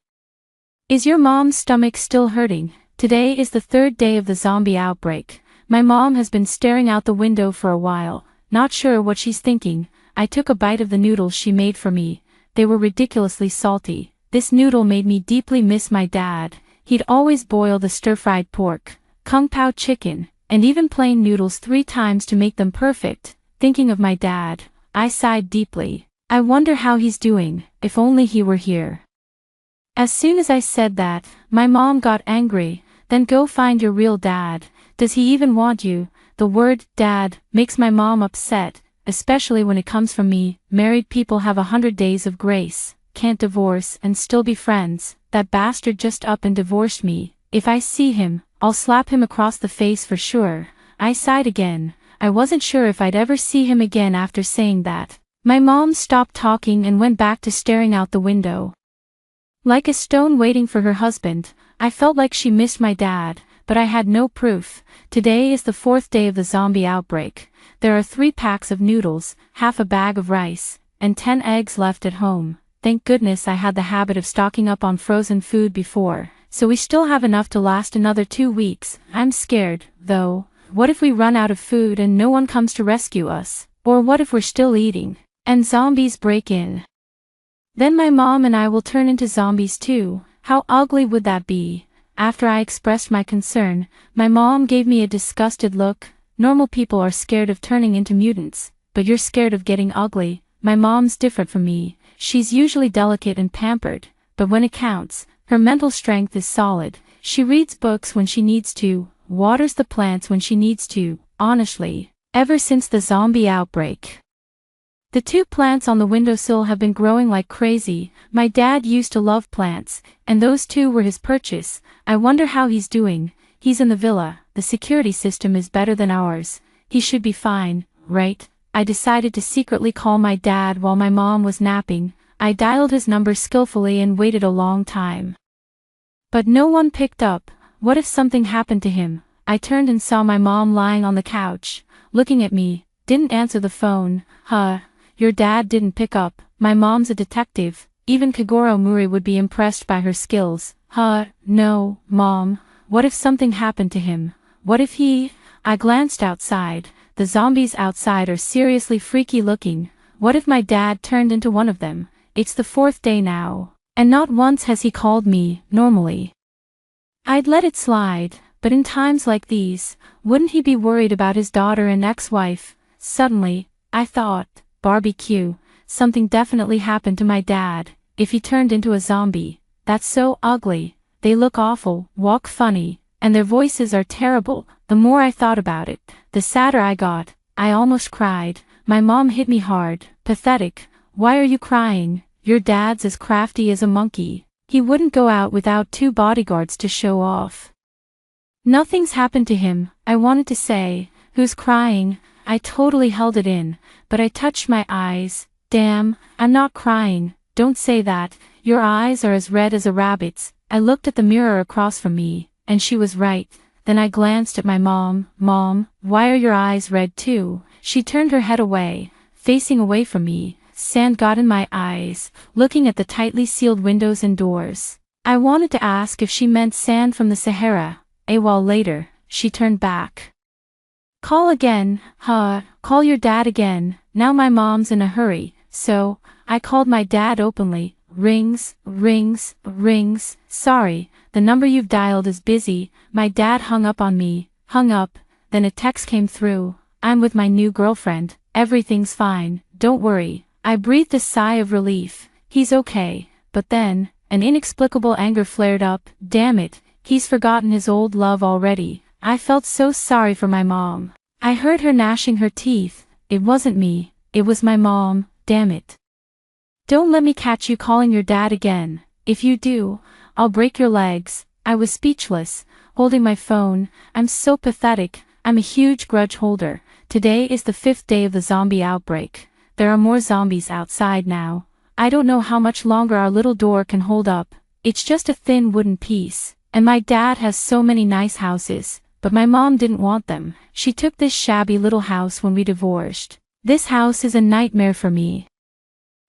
A: "Is your mom's stomach still hurting?" Today is the 3rd day of the zombie outbreak. My mom has been staring out the window for a while, not sure what she's thinking. I took a bite of the noodles she made for me. They were ridiculously salty. This noodle made me deeply miss my dad. He'd always boil the stir-fried pork, kung pao chicken, and even plain noodles 3 times to make them perfect. Thinking of my dad, I sighed deeply. I wonder how he's doing. If only he were here. As soon as I said that, my mom got angry. "Then go find your real dad. Does he even want you?" The word dad makes my mom upset, especially when it comes from me. Married people have 100 days of grace, can't divorce and still be friends. That bastard just up and divorced me. If I see him, I'll slap him across the face for sure. I sighed again. I wasn't sure if I'd ever see him again after saying that. My mom stopped talking and went back to staring out the window. Like a stone waiting for her husband, I felt like she missed my dad, but I had no proof. Today is the 4th day of the zombie outbreak. There are 3 packs of noodles, half a bag of rice, and 10 eggs left at home. Thank goodness I had the habit of stocking up on frozen food before, so we still have enough to last another 2 weeks. I'm scared, though. What if we run out of food and no one comes to rescue us? Or what if we're still eating, and zombies break in? Then my mom and I will turn into zombies too. How ugly would that be? After I expressed my concern, my mom gave me a disgusted look. Normal people are scared of turning into mutants, but you're scared of getting ugly. My mom's different from me. She's usually delicate and pampered, but when it counts, her mental strength is solid. She reads books when she needs to, waters the plants when she needs to. Honestly, ever since the zombie outbreak, the 2 plants on the windowsill have been growing like crazy. My dad used to love plants, and those 2 were his purchase. I wonder how he's doing. He's in the villa. The security system is better than ours. He should be fine, right? I decided to secretly call my dad while my mom was napping. I dialed his number skillfully and waited a long time. But no one picked up. What if something happened to him? I turned and saw my mom lying on the couch, looking at me. Didn't answer the phone. Your dad didn't pick up. My mom's a detective. Even Kagoro Muri would be impressed by her skills. No, Mom. What if something happened to him? What if he... I glanced outside. The zombies outside are seriously freaky looking. What if my dad turned into one of them? It's the 4th day now, and not once has he called me. Normally, I'd let it slide, but in times like these, wouldn't he be worried about his daughter and ex-wife? Suddenly, I thought, barbecue, something definitely happened to my dad. If he turned into a zombie, that's so ugly. They look awful, walk funny, and their voices are terrible. The more I thought about it, the sadder I got. I almost cried. My mom hit me hard. Pathetic. Why are you crying? Your dad's as crafty as a monkey. He wouldn't go out without 2 bodyguards to show off. Nothing's happened to him, I wanted to say. Who's crying? I totally held it in, but I touched my eyes. Damn, I'm not crying. Don't say that. Your eyes are as red as a rabbit's. I looked at the mirror across from me, and she was right. Then I glanced at my mom. Mom, why are your eyes red too? She turned her head away, facing away from me. Sand got in my eyes, looking at the tightly sealed windows and doors. I wanted to ask if she meant sand from the Sahara. A while later, she turned back. Call again, call your dad again. Now my mom's in a hurry, so I called my dad openly. Rings, rings, rings. Sorry, the number you've dialed is busy. My dad hung up on me, hung up, then a text came through. I'm with my new girlfriend, everything's fine, don't worry. I breathed a sigh of relief. He's okay, but then, an inexplicable anger flared up. Damn it, he's forgotten his old love already. I felt so sorry for my mom. I heard her gnashing her teeth. It wasn't me, it was my mom, damn it. Don't let me catch you calling your dad again. If you do, I'll break your legs. I was speechless, holding my phone. I'm so pathetic. I'm a huge grudge holder. Today is the 5th day of the zombie outbreak. There are more zombies outside now. I don't know how much longer our little door can hold up. It's just a thin wooden piece. And my dad has so many nice houses, but my mom didn't want them. She took this shabby little house when we divorced. This house is a nightmare for me.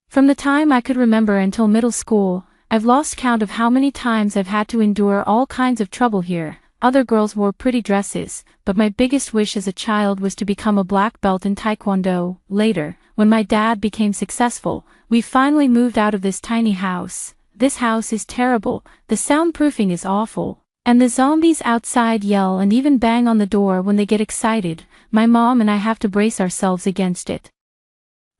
A: From the time I could remember until middle school, I've lost count of how many times I've had to endure all kinds of trouble here. Other girls wore pretty dresses, but my biggest wish as a child was to become a black belt in Taekwondo. Later, when my dad became successful, we finally moved out of this tiny house. This house is terrible, the soundproofing is awful, and the zombies outside yell and even bang on the door when they get excited. My mom and I have to brace ourselves against it.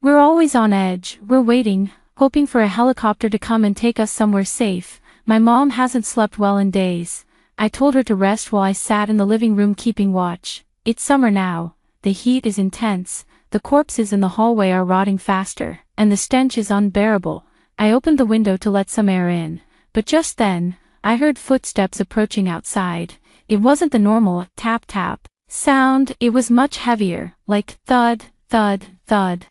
A: We're always on edge, we're waiting, hoping for a helicopter to come and take us somewhere safe. My mom hasn't slept well in days. I told her to rest while I sat in the living room keeping watch. It's summer now, the heat is intense, the corpses in the hallway are rotting faster, and the stench is unbearable. I opened the window to let some air in, but just then, I heard footsteps approaching outside. It wasn't the normal tap-tap sound, it was much heavier, like thud, thud, thud.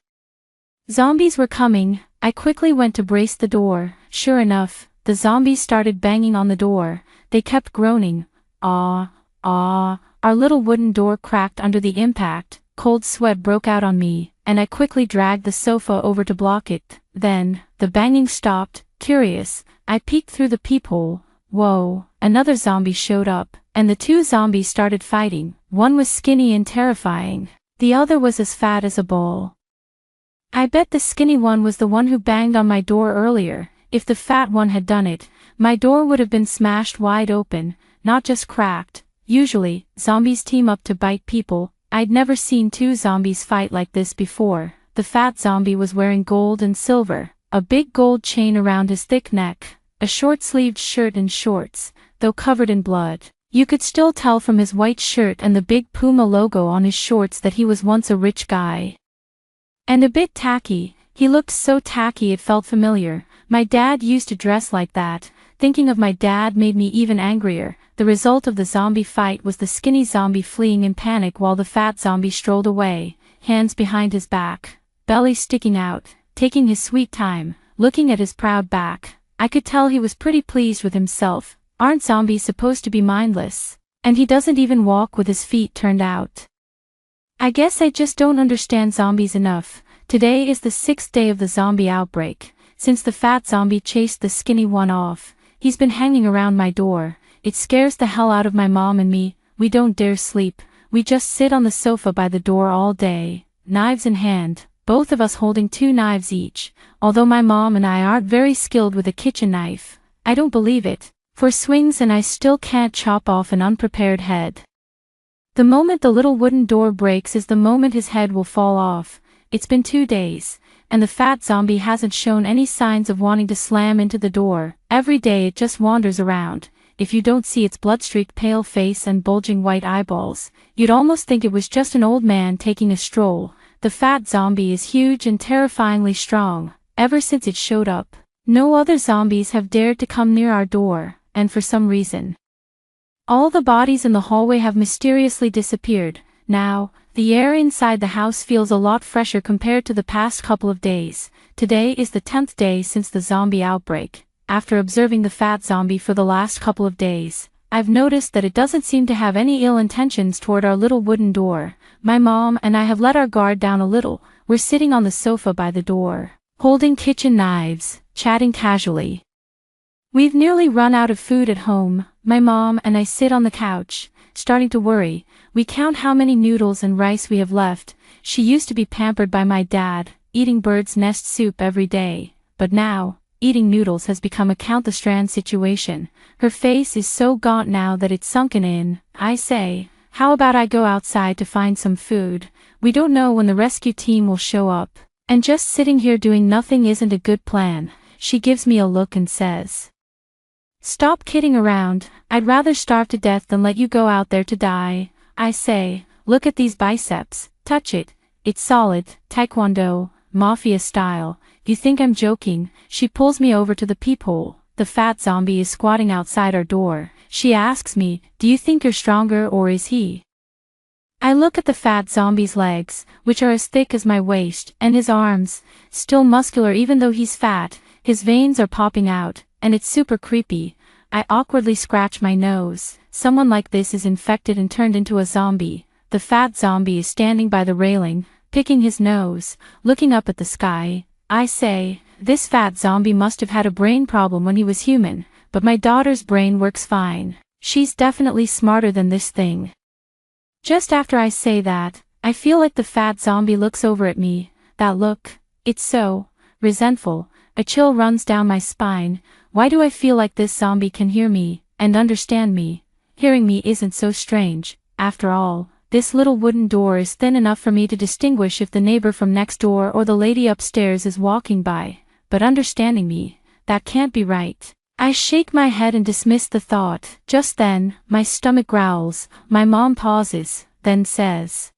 A: Zombies were coming. I quickly went to brace the door. Sure enough, the zombies started banging on the door. They kept groaning. Ah, ah. Our little wooden door cracked under the impact. Cold sweat broke out on me, and I quickly dragged the sofa over to block it. Then, the banging stopped. Curious, I peeked through the peephole. Whoa, another zombie showed up, and the two zombies started fighting. One was skinny and terrifying. The other was as fat as a ball. I bet the skinny one was the one who banged on my door earlier. If the fat one had done it, my door would have been smashed wide open, not just cracked. Usually, zombies team up to bite people. I'd never seen two zombies fight like this before. The fat zombie was wearing gold and silver, a big gold chain around his thick neck, a short-sleeved shirt and shorts, though covered in blood. You could still tell from his white shirt and the big Puma logo on his shorts that he was once a rich guy. And a bit tacky. He looked so tacky it felt familiar. My dad used to dress like that. Thinking of my dad made me even angrier. The result of the zombie fight was the skinny zombie fleeing in panic while the fat zombie strolled away, hands behind his back, belly sticking out, taking his sweet time, looking at his proud back. I could tell he was pretty pleased with himself. Aren't zombies supposed to be mindless? And he doesn't even walk with his feet turned out. I guess I just don't understand zombies enough. Today is the 6th day of the zombie outbreak. Since the fat zombie chased the skinny one off, he's been hanging around my door. It scares the hell out of my mom and me. We don't dare sleep. We just sit on the sofa by the door all day, knives in hand, both of us holding 2 knives each. Although my mom and I aren't very skilled with a kitchen knife, I don't believe it. For swings and I still can't chop off an unprepared head. The moment the little wooden door breaks is the moment his head will fall off. It's been 2 days, and the fat zombie hasn't shown any signs of wanting to slam into the door. Every day it just wanders around. If you don't see its blood-streaked pale face and bulging white eyeballs, you'd almost think it was just an old man taking a stroll. The fat zombie is huge and terrifyingly strong. Ever since it showed up, no other zombies have dared to come near our door, and for some reason, all the bodies in the hallway have mysteriously disappeared. Now, the air inside the house feels a lot fresher compared to the past couple of days. Today is the 10th day since the zombie outbreak. After observing the fat zombie for the last couple of days, I've noticed that it doesn't seem to have any ill intentions toward our little wooden door. My mom and I have let our guard down a little. We're sitting on the sofa by the door, holding kitchen knives, chatting casually. We've nearly run out of food at home. My mom and I sit on the couch, starting to worry. We count how many noodles and rice we have left. She used to be pampered by my dad, eating bird's nest soup every day. But now, eating noodles has become a count-the-strand situation. Her face is so gaunt now that it's sunken in. I say, how about I go outside to find some food? We don't know when the rescue team will show up. And just sitting here doing nothing isn't a good plan. She gives me a look and says, "Stop kidding around. I'd rather starve to death than let you go out there to die." I say, "Look at these biceps. Touch it. It's solid, taekwondo, mafia style. You think I'm joking?" She pulls me over to the peephole. The fat zombie is squatting outside our door. She asks me, "Do you think you're stronger or is he?" I look at the fat zombie's legs, which are as thick as my waist, and his arms, still muscular even though he's fat. His veins are popping out, and it's super creepy. I awkwardly scratch my nose. Someone like this is infected and turned into a zombie. The fat zombie is standing by the railing, picking his nose, looking up at the sky. I say, this fat zombie must have had a brain problem when he was human, but my daughter's brain works fine. She's definitely smarter than this thing. Just after I say that, I feel like the fat zombie looks over at me. That look, it's so resentful. A chill runs down my spine. Why do I feel like this zombie can hear me, and understand me? Hearing me isn't so strange. After all, this little wooden door is thin enough for me to distinguish if the neighbor from next door or the lady upstairs is walking by. But understanding me, that can't be right. I shake my head and dismiss the thought. Just then, my stomach growls. My mom pauses, then says,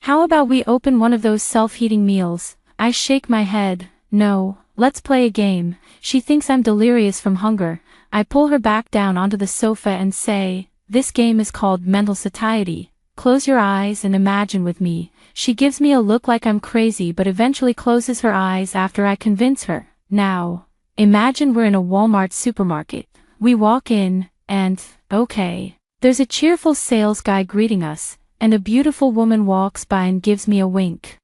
A: "How about we open one of those self-heating meals?" I shake my head. "No. Let's play a game." She thinks I'm delirious from hunger. I pull her back down onto the sofa and say, "This game is called mental satiety. Close your eyes and imagine with me." She gives me a look like I'm crazy but eventually closes her eyes after I convince her. "Now, Imagine we're in a Walmart supermarket. We walk in, and, okay. There's a cheerful sales guy greeting us, and a beautiful woman walks by and gives me a wink.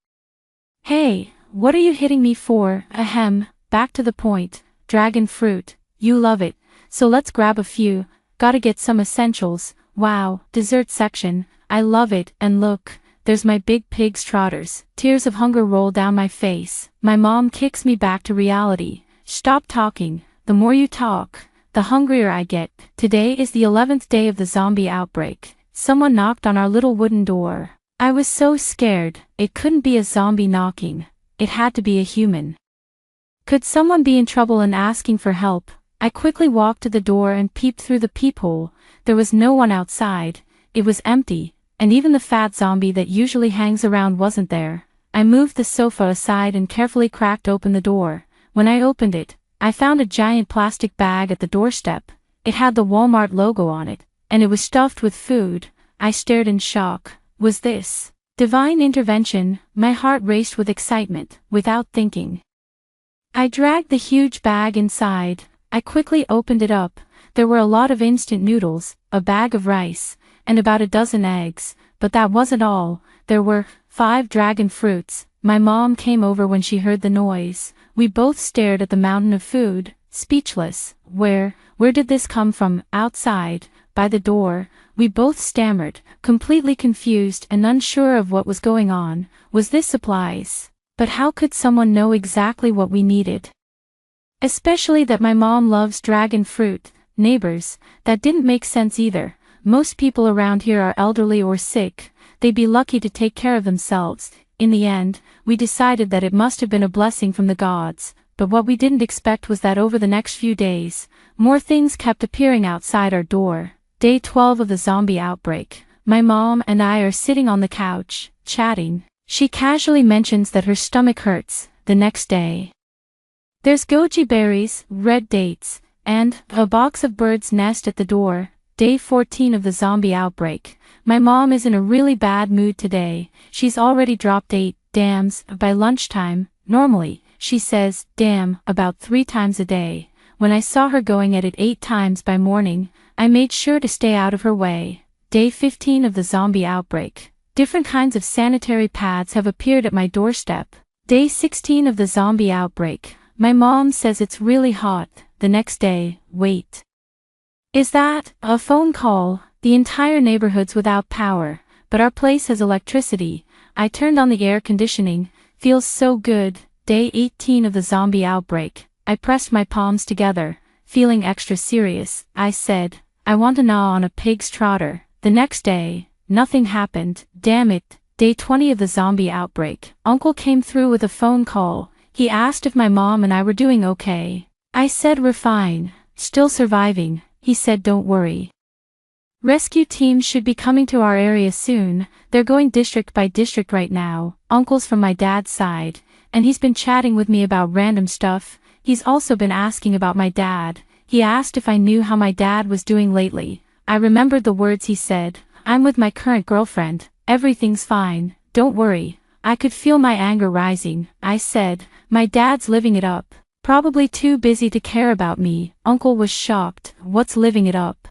A: Hey, what are you hitting me for? Ahem, back to the point. Dragon fruit, you love it, so let's grab a few. Gotta get some essentials. Wow, dessert section, I love it, and look, there's my big pig's trotters. Tears of hunger roll down my face. My mom kicks me back to reality. Stop talking, the more you talk, the hungrier I get. Today is the 11th day of the zombie outbreak. Someone knocked on our little wooden door. I was so scared. It couldn't be a zombie knocking. It had to be a human. Could someone be in trouble and asking for help? I quickly walked to the door and peeped through the peephole. There was no one outside. It was empty, and even the fat zombie that usually hangs around wasn't there. I moved the sofa aside and carefully cracked open the door. When I opened it, I found a giant plastic bag at the doorstep. It had the Walmart logo on it, and it was stuffed with food. I stared in shock. Was this divine intervention? My heart raced with excitement, without thinking. I dragged the huge bag inside. I quickly opened it up. There were a lot of instant noodles, a bag of rice, and about a dozen eggs, but that wasn't all. There were 5 dragon fruits. My mom came over when she heard the noise. We both stared at the mountain of food, speechless. Where did this come from? Outside, by the door. We both stammered, completely confused and unsure of what was going on. Was this supplies? But how could someone know exactly what we needed? Especially that my mom loves dragon fruit. Neighbors, that didn't make sense either. Most people around here are elderly or sick. They'd be lucky to take care of themselves. In the end, we decided that it must have been a blessing from the gods, but what we didn't expect was that over the next few days, more things kept appearing outside our door. Day 12 of the zombie outbreak. My mom and I are sitting on the couch, chatting. She casually mentions that her stomach hurts. The next day, there's goji berries, red dates, and a box of bird's nest at the door. Day 14 of the zombie outbreak. My mom is in a really bad mood today. She's already dropped 8 dams by lunchtime. Normally, she says damn about 3 times a day. When I saw her going at it 8 times by morning, I made sure to stay out of her way. Day 15 of the zombie outbreak. Different kinds of sanitary pads have appeared at my doorstep. Day 16 of the zombie outbreak. My mom says it's really hot. The next day, wait. Is that a phone call? The entire neighborhood's without power, but our place has electricity. I turned on the air conditioning. Feels so good. Day 18 of the zombie outbreak. I pressed my palms together, feeling extra serious. I said, I want to gnaw on a pig's trotter. The next day, nothing happened. Damn it. Day 20 of the zombie outbreak. Uncle came through with a phone call. He asked if my mom and I were doing okay. I said we're fine, still surviving. He said don't worry. Rescue teams should be coming to our area soon. They're going district by district right now. Uncle's from my dad's side, and he's been chatting with me about random stuff. He's also been asking about my dad. He asked if I knew how my dad was doing lately. I remembered the words he said. I'm with my current girlfriend. Everything's fine. Don't worry. I could feel my anger rising. I said, my dad's living it up. Probably too busy to care about me. Uncle was shocked. What's living it up?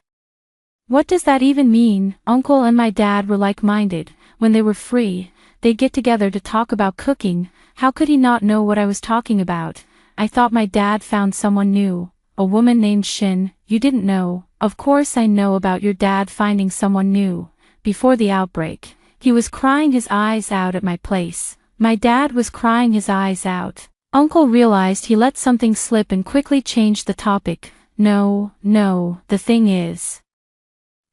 A: What does that even mean? Uncle and my dad were like-minded. When they were free, they'd get together to talk about cooking. How could he not know what I was talking about? I thought my dad found someone new. A woman named Shin. You didn't know. Of course I know about your dad finding someone new. Before the outbreak, he was crying his eyes out at my place. My dad was crying his eyes out. Uncle realized he let something slip and quickly changed the topic. No, the thing is,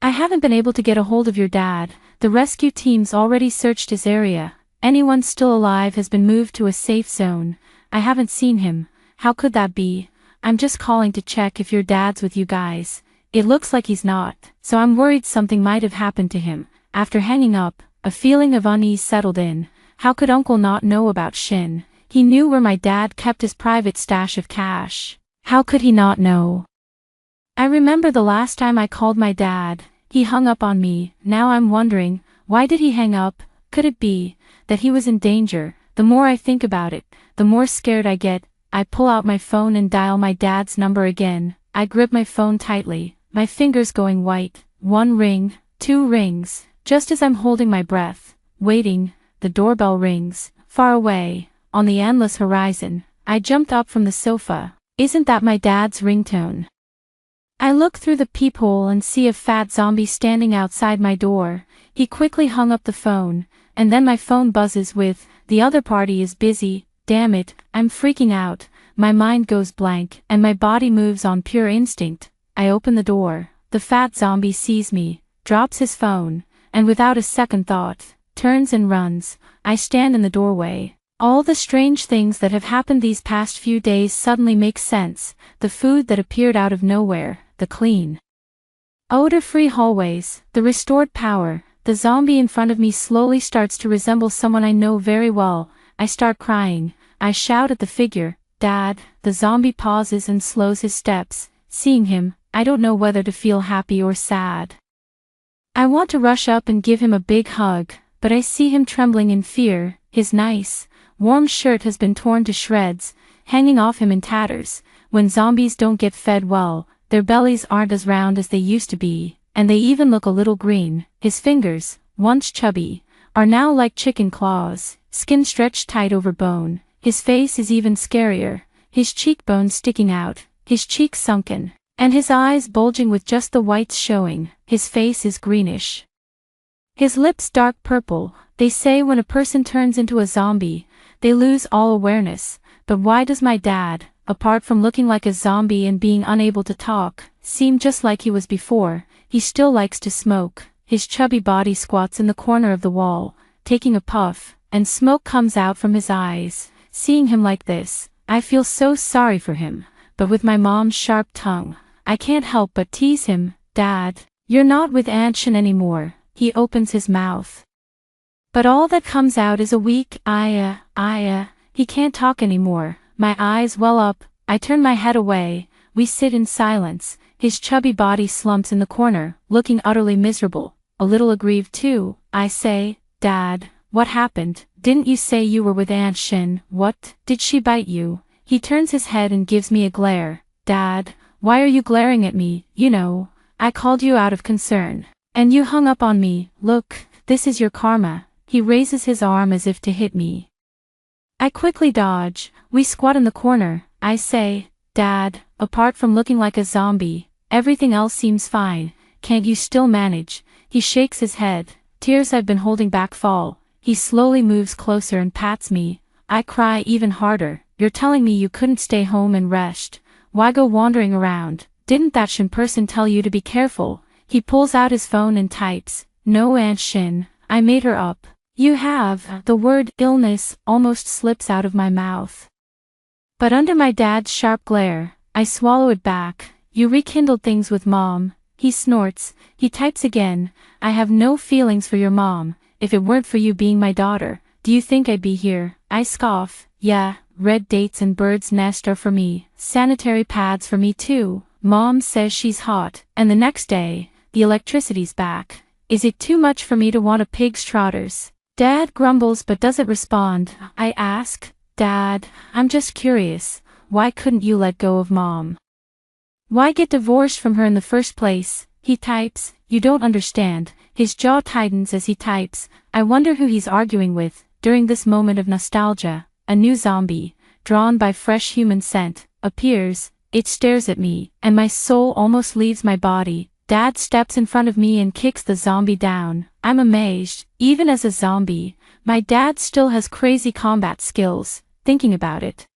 A: I haven't been able to get a hold of your dad. The rescue team's already searched his area. Anyone still alive has been moved to a safe zone. I haven't seen him. How could that be? I'm just calling to check if your dad's with you guys. It looks like he's not, so I'm worried something might have happened to him. After hanging up, a feeling of unease settled in. How could Uncle not know about Shin? He knew where my dad kept his private stash of cash. How could he not know? I remember the last time I called my dad, he hung up on me. Now I'm wondering, why did he hang up? Could it be that he was in danger? The more I think about it, the more scared I get. I pull out my phone and dial my dad's number again. I grip my phone tightly, my fingers going white. 1 ring, 2 rings. Just as I'm holding my breath, waiting, the doorbell rings. Far away, on the endless horizon, I jumped up from the sofa. Isn't that my dad's ringtone? I look through the peephole and see a fat zombie standing outside my door. He quickly hung up the phone, and then my phone buzzes with, "The other party is busy." Damn it, I'm freaking out. My mind goes blank, and my body moves on pure instinct. I open the door. The fat zombie sees me, drops his phone, and without a second thought, turns and runs. I stand in the doorway. All the strange things that have happened these past few days suddenly make sense. The food that appeared out of nowhere, the clean, odor-free hallways, the restored power. The zombie in front of me slowly starts to resemble someone I know very well. I start crying. I shout at the figure, "Dad." The zombie pauses and slows his steps. Seeing him, I don't know whether to feel happy or sad. I want to rush up and give him a big hug, but I see him trembling in fear. His nice, warm shirt has been torn to shreds, hanging off him in tatters. When zombies don't get fed well, their bellies aren't as round as they used to be, and they even look a little green. His fingers, once chubby, are now like chicken claws, skin stretched tight over bone. His face is even scarier, his cheekbones sticking out, his cheeks sunken, and his eyes bulging with just the whites showing. His face is greenish, his lips dark purple. They say when a person turns into a zombie, they lose all awareness. But why does my dad, apart from looking like a zombie and being unable to talk, seem just like he was before? He still likes to smoke. His chubby body squats in the corner of the wall, taking a puff, and smoke comes out from his eyes. Seeing him like this, I feel so sorry for him, but with my mom's sharp tongue, I can't help but tease him. "Dad, you're not with An Lin anymore." He opens his mouth, but all that comes out is a weak He can't talk anymore. My eyes well up. I turn my head away. We sit in silence. His chubby body slumps in the corner, looking utterly miserable. A little aggrieved too. I say, "Dad, what happened? Didn't you say you were with An Lin? What? Did she bite you?" He turns his head and gives me a glare. "Dad, why are you glaring at me? You know, I called you out of concern, and you hung up on me. Look, this is your karma." He raises his arm as if to hit me. I quickly dodge. We squat in the corner. I say, "Dad, apart from looking like a zombie, everything else seems fine. Can't you still manage?" He shakes his head. Tears I've been holding back fall. He slowly moves closer and pats me. I cry even harder. "You're telling me you couldn't stay home and rest? Why go wandering around? Didn't that Shin person tell you to be careful?" He pulls out his phone and types, "No An Lin, I made her up." "You have." The word illness almost slips out of my mouth, but under my dad's sharp glare, I swallow it back. "You rekindled things with Mom." He snorts. He types again, "I have no feelings for your mom. If it weren't for you being my daughter, do you think I'd be here?" I scoff. "Yeah, red dates and bird's nest are for me. Sanitary pads for me too. Mom says she's hot." And the next day, the electricity's back. Is it too much for me to want a pig's trotters? Dad grumbles but doesn't respond. I ask, "Dad, I'm just curious, why couldn't you let go of Mom? Why get divorced from her in the first place?" He types, "You don't understand." His jaw tightens as he types. I wonder who he's arguing with. During this moment of nostalgia, a new zombie, drawn by fresh human scent, appears. It stares at me, and my soul almost leaves my body. Dad steps in front of me and kicks the zombie down. I'm amazed. Even as a zombie, my dad still has crazy combat skills. Thinking about it,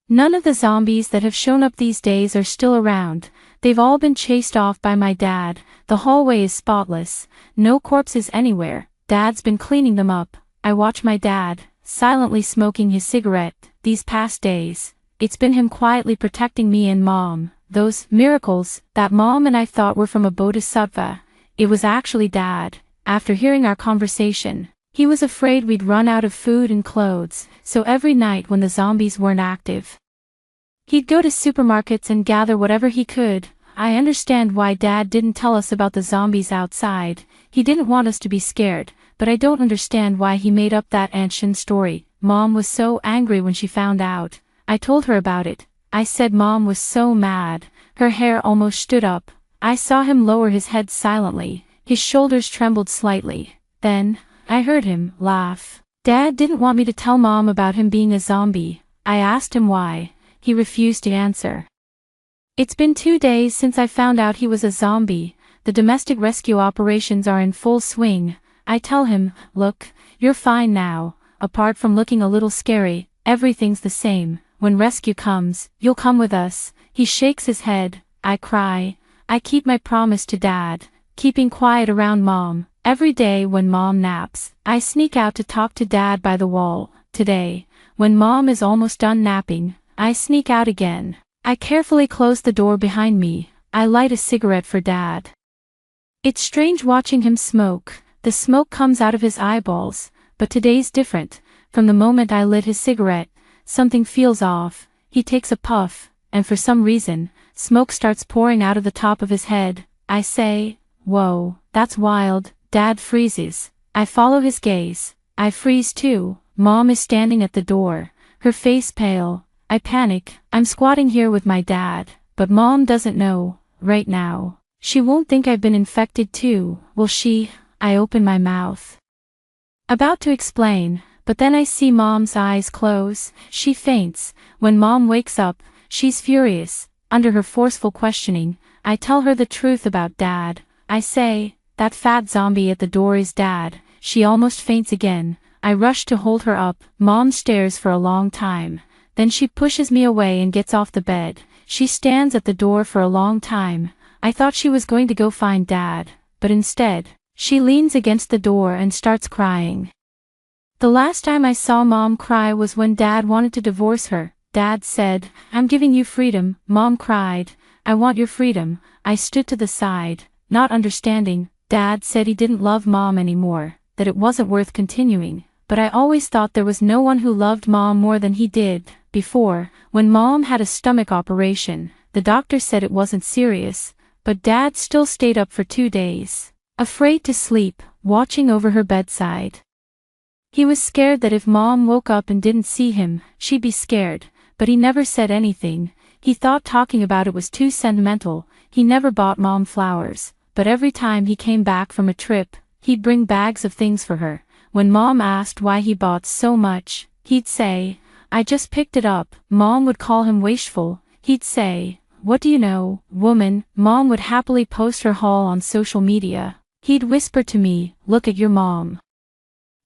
A: none of the zombies that have shown up these days are still around. They've all been chased off by my dad. The hallway is spotless. No corpses anywhere. Dad's been cleaning them up. I watch my dad, silently smoking his cigarette. These past days, it's been him quietly protecting me and Mom. Those miracles that Mom and I thought were from a bodhisattva, it was actually Dad. After hearing our conversation, he was afraid we'd run out of food and clothes, so every night when the zombies weren't active, he'd go to supermarkets and gather whatever he could. I understand why Dad didn't tell us about the zombies outside. He didn't want us to be scared, but I don't understand why he made up that An Lin story. Mom was so angry when she found out. I told her about it. I said Mom was so mad. Her hair almost stood up. I saw him lower his head silently. His shoulders trembled slightly. Then, I heard him laugh. Dad didn't want me to tell Mom about him being a zombie. I asked him why. He refused to answer. It's been 2 days since I found out he was a zombie. The domestic rescue operations are in full swing. I tell him, look, you're fine now. Apart from looking a little scary, everything's the same. When rescue comes, you'll come with us. He shakes his head. I cry. I keep my promise to Dad, keeping quiet around Mom. Every day when Mom naps, I sneak out to talk to Dad by the wall. Today, when Mom is almost done napping, I sneak out again. I carefully close the door behind me. I light a cigarette for Dad. It's strange watching him smoke. The smoke comes out of his eyeballs, but today's different. From the moment I lit his cigarette, something feels off. He takes a puff, and for some reason, smoke starts pouring out of the top of his head. I say, whoa, that's wild. Dad freezes. I follow his gaze. I freeze too. Mom is standing at the door, her face pale. I panic. I'm squatting here with my dad, but Mom doesn't know, right now. She won't think I've been infected too, will she? I open my mouth, about to explain, but then I see Mom's eyes close. She faints. When Mom wakes up, she's furious. Under her forceful questioning, I tell her the truth about Dad. I say, that fat zombie at the door is Dad. She almost faints again. I rush to hold her up. Mom stares for a long time. Then she pushes me away and gets off the bed. She stands at the door for a long time. I thought she was going to go find Dad, but instead, she leans against the door and starts crying. The last time I saw Mom cry was when Dad wanted to divorce her. Dad said, I'm giving you freedom. Mom cried, I want your freedom. I stood to the side, not understanding. Dad said he didn't love Mom anymore, that it wasn't worth continuing, but I always thought there was no one who loved Mom more than he did. Before, when Mom had a stomach operation, the doctor said it wasn't serious, but Dad still stayed up for 2 days, afraid to sleep, watching over her bedside. He was scared that if Mom woke up and didn't see him, she'd be scared, but he never said anything. He thought talking about it was too sentimental. He never bought Mom flowers, but every time he came back from a trip, he'd bring bags of things for her. When Mom asked why he bought so much, he'd say, I just picked it up. Mom would call him wasteful. He'd say, what do you know, woman? Mom would happily post her haul on social media. He'd whisper to me, look at your mom.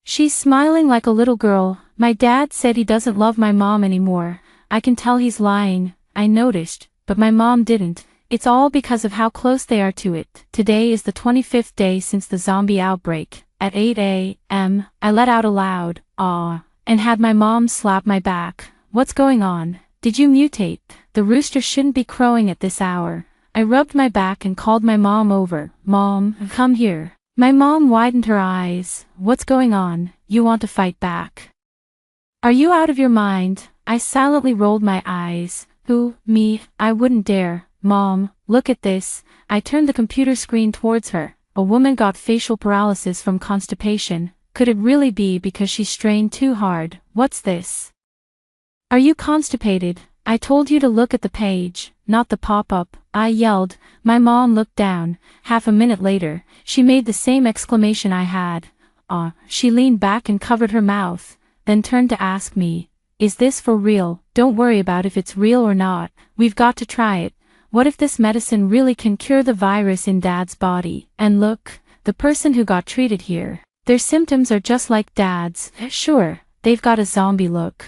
A: She's smiling like a little girl. My dad said he doesn't love my mom anymore. I can tell he's lying. I noticed, but my mom didn't. It's all because of how close they are to it. Today is the 25th day since the zombie outbreak. At 8 a.m., I let out a loud, "Aw," and had my mom slap my back. What's going on? Did you mutate? The rooster shouldn't be crowing at this hour. I rubbed my back and called my mom over. Mom, come here. My mom widened her eyes. What's going on? You want to fight back? Are you out of your mind? I silently rolled my eyes. Who, me? I wouldn't dare. Mom, look at this. I turned the computer screen towards her. A woman got facial paralysis from constipation. Could it really be because she strained too hard? What's this? Are you constipated? I told you to look at the page, not the pop-up. I yelled. My mom looked down. Half a minute later, she made the same exclamation I had. She leaned back and covered her mouth, then turned to ask me, is this for real? Don't worry about if it's real or not. We've got to try it. What if this medicine really can cure the virus in Dad's body? And look, the person who got treated here, their symptoms are just like Dad's. Sure, they've got a zombie look,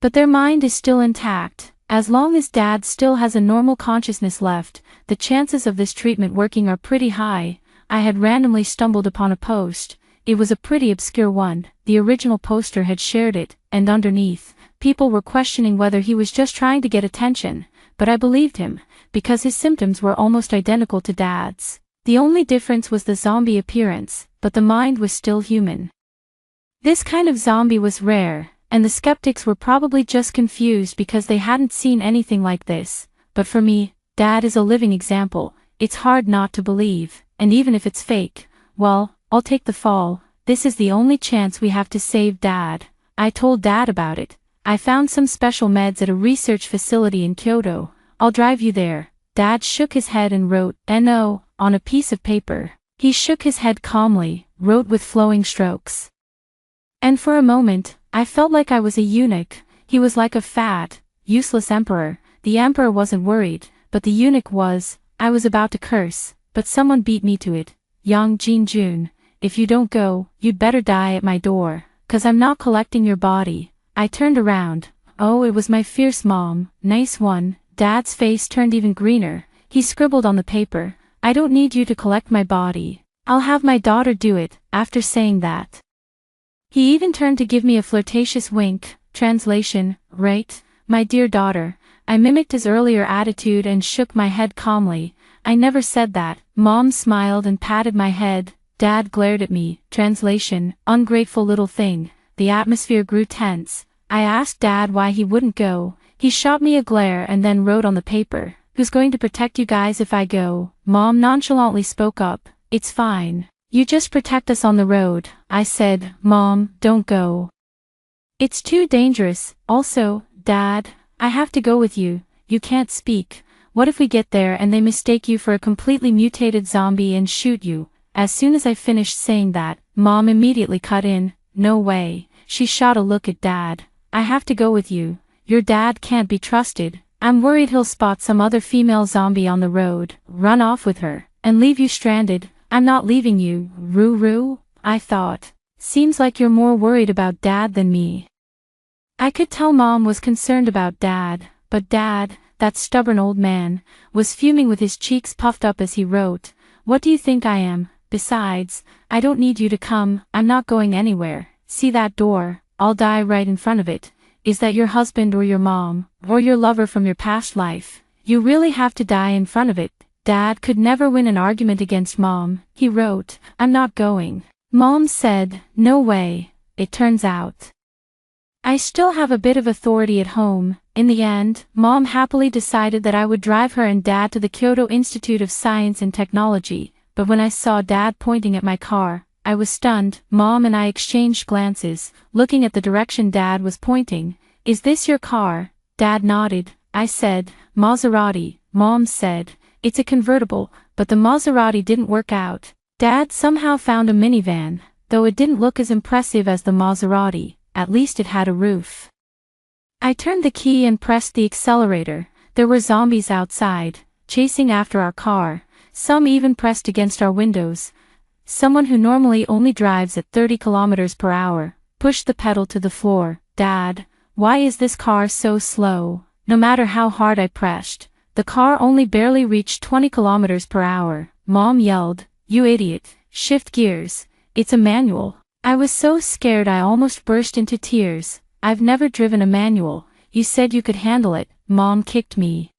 A: but their mind is still intact. As long as Dad still has a normal consciousness left, the chances of this treatment working are pretty high. I had randomly stumbled upon a post. It was a pretty obscure one. The original poster had shared it, and underneath, people were questioning whether he was just trying to get attention, but I believed him, because his symptoms were almost identical to Dad's. The only difference was the zombie appearance, but the mind was still human. This kind of zombie was rare, and the skeptics were probably just confused because they hadn't seen anything like this. But for me, Dad is a living example. It's hard not to believe, and even if it's fake, well, I'll take the fall. This is the only chance we have to save Dad. I told Dad about it. I found some special meds at a research facility in Kyoto. I'll drive you there. Dad shook his head and wrote, "No," on a piece of paper. He shook his head calmly, wrote with flowing strokes. And for a moment, I felt like I was a eunuch. He was like a fat, useless emperor. The emperor wasn't worried, but the eunuch was. I was about to curse, but someone beat me to it. "Yang Jin, if you don't go, you'd better die at my door, 'cause I'm not collecting your body." I turned around. Oh, it was my fierce mom. "Nice one." Dad's face turned even greener. He scribbled on the paper, "I don't need you to collect my body. I'll have my daughter do it." After saying that, he even turned to give me a flirtatious wink. Translation, right, my dear daughter. I mimicked his earlier attitude and shook my head calmly. "I never said that." Mom smiled and patted my head. Dad glared at me. Translation, ungrateful little thing. The atmosphere grew tense. I asked Dad why he wouldn't go. He shot me a glare and then wrote on the paper, "Who's going to protect you guys if I go?" Mom nonchalantly spoke up, "It's fine. You just protect us on the road." I said, "Mom, don't go. It's too dangerous." Also, "Dad, I have to go with you. You can't speak. What if we get there and they mistake you for a completely mutated zombie and shoot you?" As soon as I finished saying that, Mom immediately cut in, "No way." She shot a look at Dad. "I have to go with you. Your dad can't be trusted. I'm worried he'll spot some other female zombie on the road, run off with her, and leave you stranded." "I'm not leaving you, Ruru," I thought. "Seems like you're more worried about Dad than me." I could tell Mom was concerned about Dad, but Dad, that stubborn old man, was fuming with his cheeks puffed up as he wrote, "What do you think I am? Besides, I don't need you to come. I'm not going anywhere. See that door? I'll die right in front of it. Is that your husband or your mom, or your lover from your past life? You really have to die in front of it." Dad could never win an argument against Mom. He wrote, "I'm not going." Mom said, "No way." It turns out I still have a bit of authority at home. In the end, Mom happily decided that I would drive her and Dad to the Kyoto Institute of Science and Technology, but when I saw Dad pointing at my car, I was stunned. Mom and I exchanged glances, looking at the direction Dad was pointing. "Is this your car?" Dad nodded. I said, "Maserati." Mom said, "It's a convertible," but the Maserati didn't work out. Dad somehow found a minivan, though it didn't look as impressive as the Maserati. At least it had a roof. I turned the key and pressed the accelerator. There were zombies outside, chasing after our car. Some even pressed against our windows. Someone who normally only drives at 30 kilometers per hour, pushed the pedal to the floor. "Dad, why is this car so slow?" No matter how hard I pressed, the car only barely reached 20 kilometers per hour. Mom yelled, "You idiot, shift gears. It's a manual." I was so scared I almost burst into tears. "I've never driven a manual. You said you could handle it." Mom kicked me.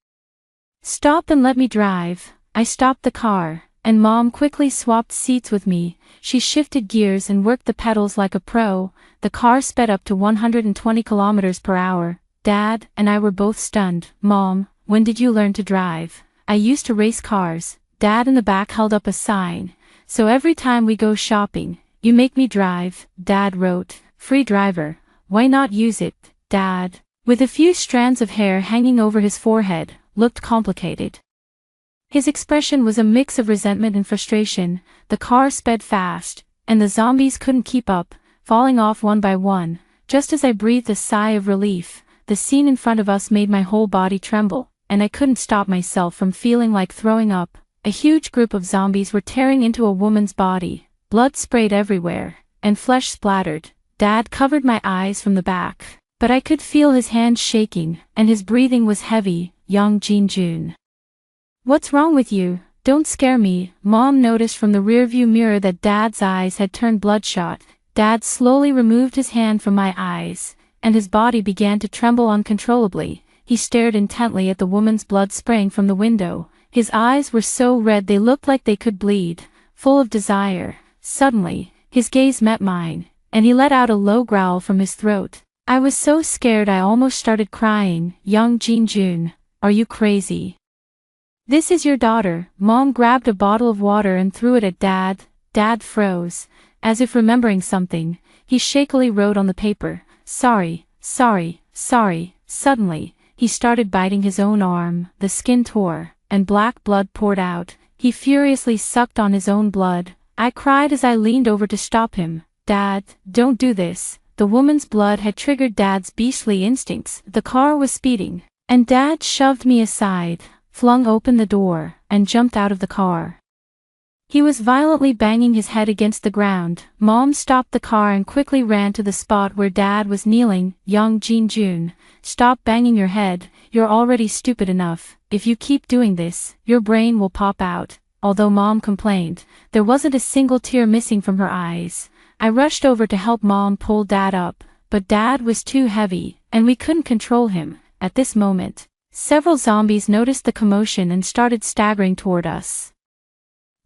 A: "Stop and let me drive." I stopped the car, and Mom quickly swapped seats with me. She shifted gears and worked the pedals like a pro. The car sped up to 120 kilometers per hour. Dad and I were both stunned. "Mom, when did you learn to drive?" "I used to race cars." Dad in the back held up a sign. "So every time we go shopping, you make me drive." Dad wrote, "Free driver. Why not use it?" Dad, with a few strands of hair hanging over his forehead, looked complicated. His expression was a mix of resentment and frustration. The car sped fast, and the zombies couldn't keep up, falling off one by one. Just as I breathed a sigh of relief, the scene in front of us made my whole body tremble, and I couldn't stop myself from feeling like throwing up. A huge group of zombies were tearing into a woman's body. Blood sprayed everywhere, and flesh splattered. Dad covered my eyes from the back, but I could feel his hands shaking, and his breathing was heavy. "Yang Jin. What's wrong with you? Don't scare me." Mom noticed from the rearview mirror that Dad's eyes had turned bloodshot. Dad slowly removed his hand from my eyes, and his body began to tremble uncontrollably. He stared intently at the woman's blood spraying from the window. His eyes were so red they looked like they could bleed, full of desire. Suddenly, his gaze met mine, and he let out a low growl from his throat. I was so scared I almost started crying. "Yang Jin, are you crazy? This is your daughter." Mom grabbed a bottle of water and threw it at Dad. Dad froze, as if remembering something. He shakily wrote on the paper, sorry, sorry. Suddenly, he started biting his own arm, the skin tore, and black blood poured out. He furiously sucked on his own blood. I cried as I leaned over to stop him. Dad, don't do this. The woman's blood had triggered Dad's beastly instincts. The car was speeding, and Dad shoved me aside, flung open the door, and jumped out of the car. He was violently banging his head against the ground. Mom stopped the car and quickly ran to the spot where Dad was kneeling. Yang Qing, stop banging your head, you're already stupid enough. If you keep doing this, your brain will pop out. Although Mom complained, there wasn't a single tear missing from her eyes. I rushed over to help Mom pull Dad up, but Dad was too heavy, and we couldn't control him. At this moment, several zombies noticed the commotion and started staggering toward us,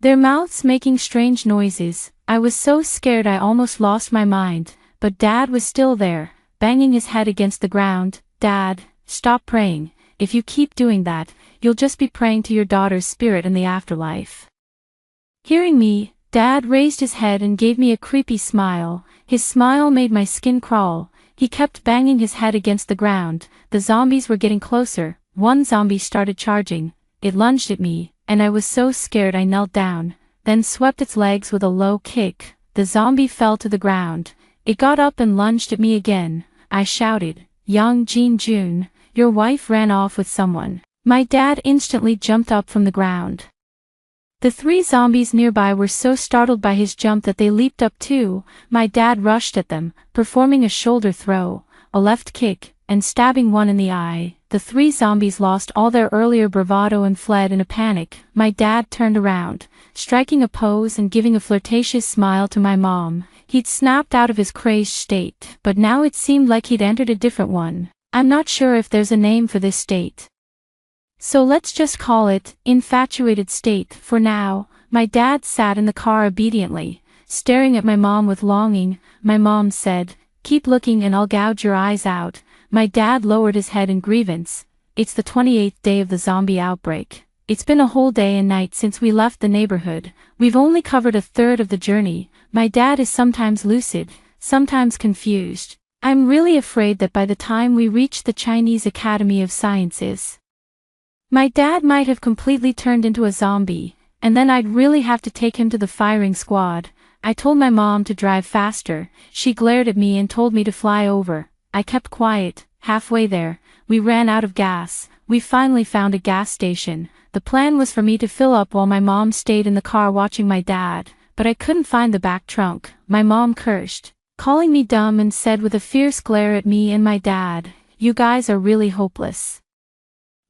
A: their mouths making strange noises. I was so scared I almost lost my mind, but Dad was still there, banging his head against the ground. Dad, stop praying. If you keep doing that, you'll just be praying to your daughter's spirit in the afterlife. Hearing me, Dad raised his head and gave me a creepy smile. His smile made my skin crawl. He kept banging his head against the ground. The zombies were getting closer. One zombie started charging. It lunged at me, and I was so scared I knelt down, then swept its legs with a low kick. The zombie fell to the ground. It got up and lunged at me again. I shouted, Yang Qing, your wife ran off with someone. My dad instantly jumped up from the ground. The three zombies nearby were so startled by his jump that they leaped up too. My dad rushed at them, performing a shoulder throw, a left kick, and stabbing one in the eye. The three zombies lost all their earlier bravado and fled in a panic. My dad turned around, striking a pose and giving a flirtatious smile to my mom. He'd snapped out of his crazed state, but now it seemed like he'd entered a different one. I'm not sure if there's a name for this state, so let's just call it infatuated state for now. My dad sat in the car obediently, staring at my mom with longing. My mom said, keep looking and I'll gouge your eyes out. My dad lowered his head in grievance. It's the 28th day of the zombie outbreak. It's been a whole day and night since we left the neighborhood. We've only covered a third of the journey. My dad is sometimes lucid, sometimes confused. I'm really afraid that by the time we reach the Chinese Academy of Sciences, my dad might have completely turned into a zombie, and then I'd really have to take him to the firing squad. I told my mom to drive faster. She glared at me and told me to fly over. I kept quiet. Halfway there, we ran out of gas. We finally found a gas station. The plan was for me to fill up while my mom stayed in the car watching my dad, but I couldn't find the back trunk. My mom cursed, calling me dumb, and said with a fierce glare at me and my dad, you guys are really hopeless.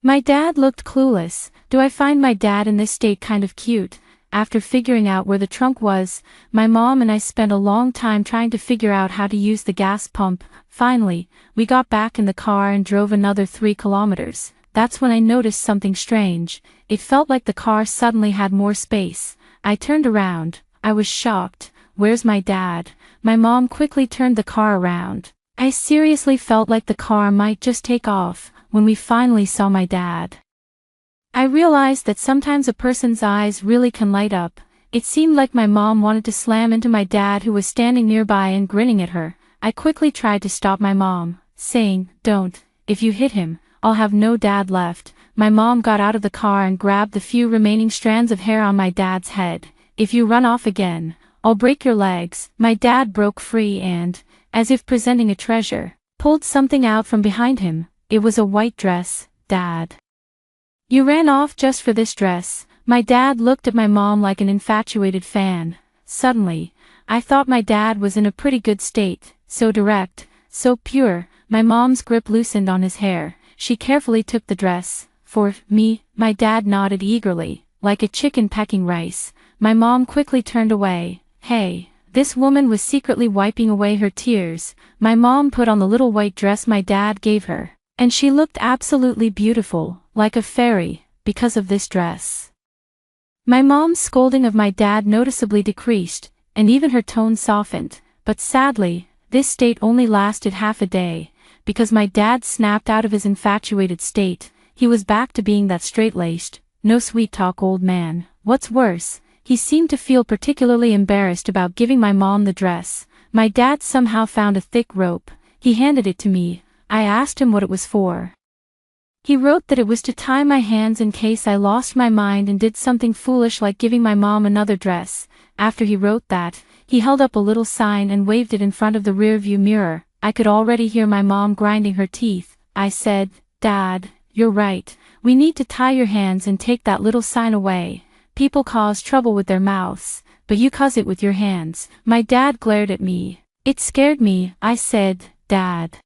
A: My dad looked clueless. Do I find my dad in this state kind of cute? After figuring out where the trunk was, my mom and I spent a long time trying to figure out how to use the gas pump. Finally, we got back in the car and drove another 3 kilometers. That's when I noticed something strange. It felt like the car suddenly had more space. I turned around. I was shocked. Where's my dad? My mom quickly turned the car around. I seriously felt like the car might just take off when we finally saw my dad. I realized that sometimes a person's eyes really can light up. It seemed like my mom wanted to slam into my dad, who was standing nearby and grinning at her. I quickly tried to stop my mom, saying, don't. If you hit him, I'll have no dad left. My mom got out of the car and grabbed the few remaining strands of hair on my dad's head. If you run off again, I'll break your legs. My dad broke free and, as if presenting a treasure, pulled something out from behind him. It was a white dress. Dad, you ran off just for this dress? My dad looked at my mom like an infatuated fan. Suddenly, I thought my dad was in a pretty good state, so direct, so pure. My mom's grip loosened on his hair. She carefully took the dress. For me, my dad nodded eagerly, like a chicken pecking rice. My mom quickly turned away. Hey, this woman was secretly wiping away her tears. My mom put on the little white dress my dad gave her, and she looked absolutely beautiful, like a fairy, because of this dress. My mom's scolding of my dad noticeably decreased, and even her tone softened, but sadly, this state only lasted half a day, because my dad snapped out of his infatuated state. He was back to being that straight-laced, no sweet talk old man. What's worse, he seemed to feel particularly embarrassed about giving my mom the dress. My dad somehow found a thick rope. He handed it to me. I asked him what it was for. He wrote that it was to tie my hands in case I lost my mind and did something foolish like giving my mom another dress. After he wrote that, he held up a little sign and waved it in front of the rearview mirror. I could already hear my mom grinding her teeth. I said, "Dad, you're right. We need to tie your hands and take that little sign away. People cause trouble with their mouths, but you cause it with your hands." My dad glared at me. It scared me. I said, "Dad,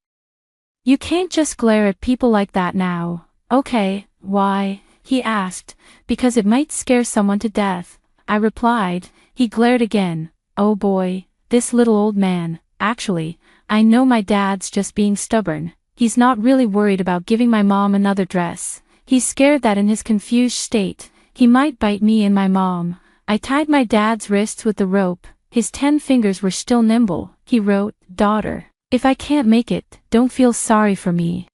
A: you can't just glare at people like that now." "Okay, why?" he asked. "Because it might scare someone to death," I replied. He glared again. Oh boy, this little old man. Actually, I know my dad's just being stubborn. He's not really worried about giving my mom another dress. He's scared that in his confused state, he might bite me and my mom. I tied my dad's wrists with the rope. His 10 fingers were still nimble. He wrote, "Daughter, if I can't make it, don't feel sorry for me.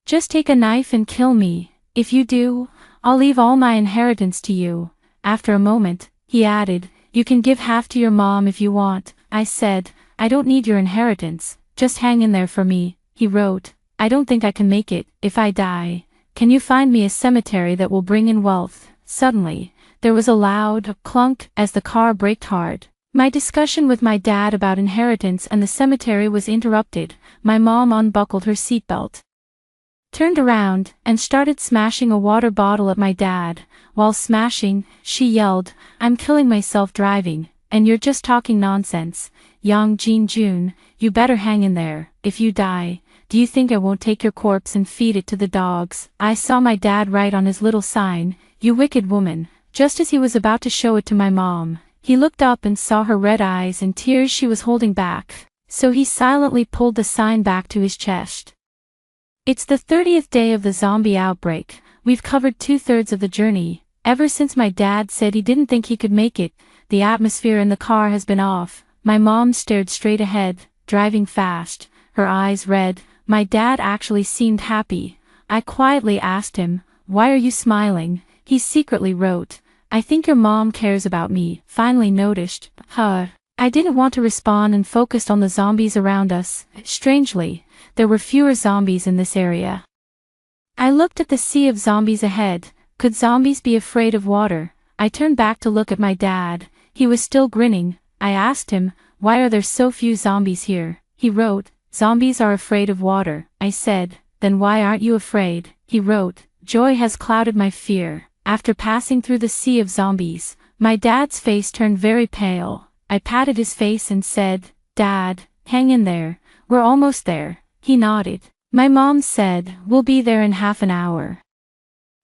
A: Just take a knife and kill me. If you do, I'll leave all my inheritance to you." After a moment, he added, "You can give half to your mom if you want." I said, "I don't need your inheritance, just hang in there for me." He wrote, "I don't think I can make it. If I die, can you find me a cemetery that will bring in wealth?" Suddenly, there was a loud clunk as the car braked hard. My discussion with my dad about inheritance and the cemetery was interrupted. My mom unbuckled her seatbelt, turned around, and started smashing a water bottle at my dad. While smashing, she yelled, "I'm killing myself driving, and you're just talking nonsense. Yang Qing, you better hang in there. If you die, do you think I won't take your corpse and feed it to the dogs?" I saw my dad write on his little sign, "You wicked woman," just as he was about to show it to my mom. He looked up and saw her red eyes and tears she was holding back, so he silently pulled the sign back to his chest. It's the 30th day of the zombie outbreak. We've covered 2/3 of the journey. Ever since my dad said he didn't think he could make it, the atmosphere in the car has been off. My mom stared straight ahead, driving fast, her eyes red. My dad actually seemed happy. I quietly asked him, "Why are you smiling?" He secretly wrote, "I think your mom cares about me." Finally noticed, I didn't want to respond and focused on the zombies around us. Strangely, there were fewer zombies in this area. I looked at the sea of zombies ahead. Could zombies be afraid of water? I turned back to look at my dad. He was still grinning. I asked him, "Why are there so few zombies here?" He wrote, "Zombies are afraid of water." I said, "Then why aren't you afraid?" He wrote, "Joy has clouded my fear." After passing through the sea of zombies, my dad's face turned very pale. I patted his face and said, "Dad, hang in there. We're almost there." He nodded. My mom said, "We'll be there in half an hour."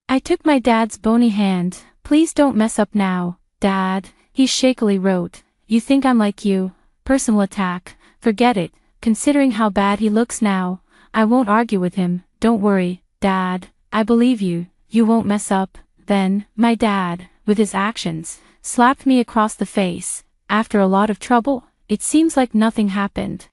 A: I took my dad's bony hand. "Please don't mess up now, Dad." He shakily wrote, "You think I'm like you? Personal attack. Forget it, considering how bad he looks now." I won't argue with him. "Don't worry, Dad. I believe you. You won't mess up." Then, my dad, with his actions, slapped me across the face. After a lot of trouble, it seems like nothing happened.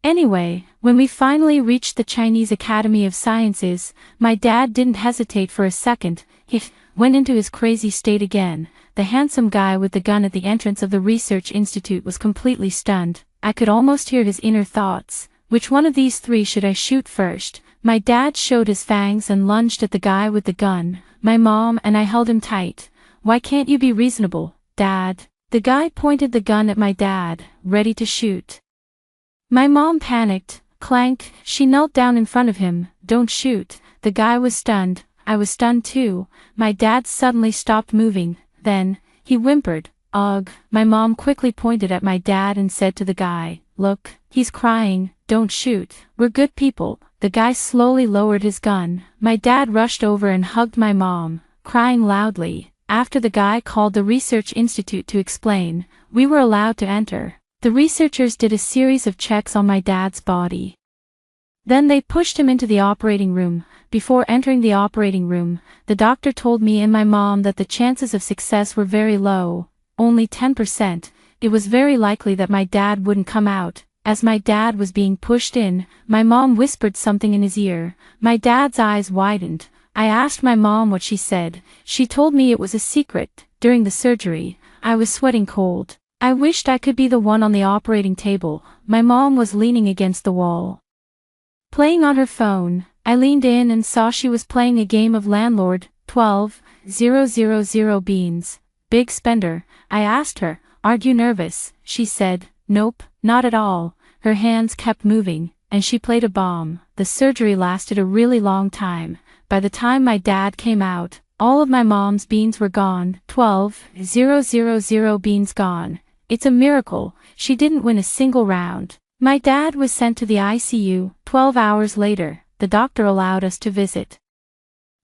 A: Anyway, when we finally reached the Chinese Academy of Sciences, my dad didn't hesitate for a second. He went into his crazy state again. The handsome guy with the gun at the entrance of the research institute was completely stunned. I could almost hear his inner thoughts. Which one of these three should I shoot first? My dad showed his fangs and lunged at the guy with the gun. My mom and I held him tight. "Why can't you be reasonable, Dad?" The guy pointed the gun at my dad, ready to shoot. My mom panicked. Clank, she knelt down in front of him. "Don't shoot." The guy was stunned. I was stunned too. My dad suddenly stopped moving. Then, he whimpered, "Ugh." My mom quickly pointed at my dad and said to the guy, "Look, he's crying. Don't shoot. We're good people." The guy slowly lowered his gun. My dad rushed over and hugged my mom, crying loudly. After the guy called the research institute to explain, we were allowed to enter. The researchers did a series of checks on my dad's body. Then they pushed him into the operating room. Before entering the operating room, the doctor told me and my mom that the chances of success were very low, only 10%. It was very likely that my dad wouldn't come out. As my dad was being pushed in, my mom whispered something in his ear. My dad's eyes widened. I asked my mom what she said. She told me it was a secret. During the surgery, I was sweating cold. I wished I could be the one on the operating table. My mom was leaning against the wall, playing on her phone. I leaned in and saw she was playing a game of landlord. 12,000 beans. Big spender. I asked her, "Aren't you nervous?" She said, "Nope, not at all." Her hands kept moving, and she played a bomb. The surgery lasted a really long time. By the time my dad came out, all of my mom's beans were gone. 12,000 beans gone. It's a miracle. She didn't win a single round. My dad was sent to the ICU. 12 hours later, the doctor allowed us to visit.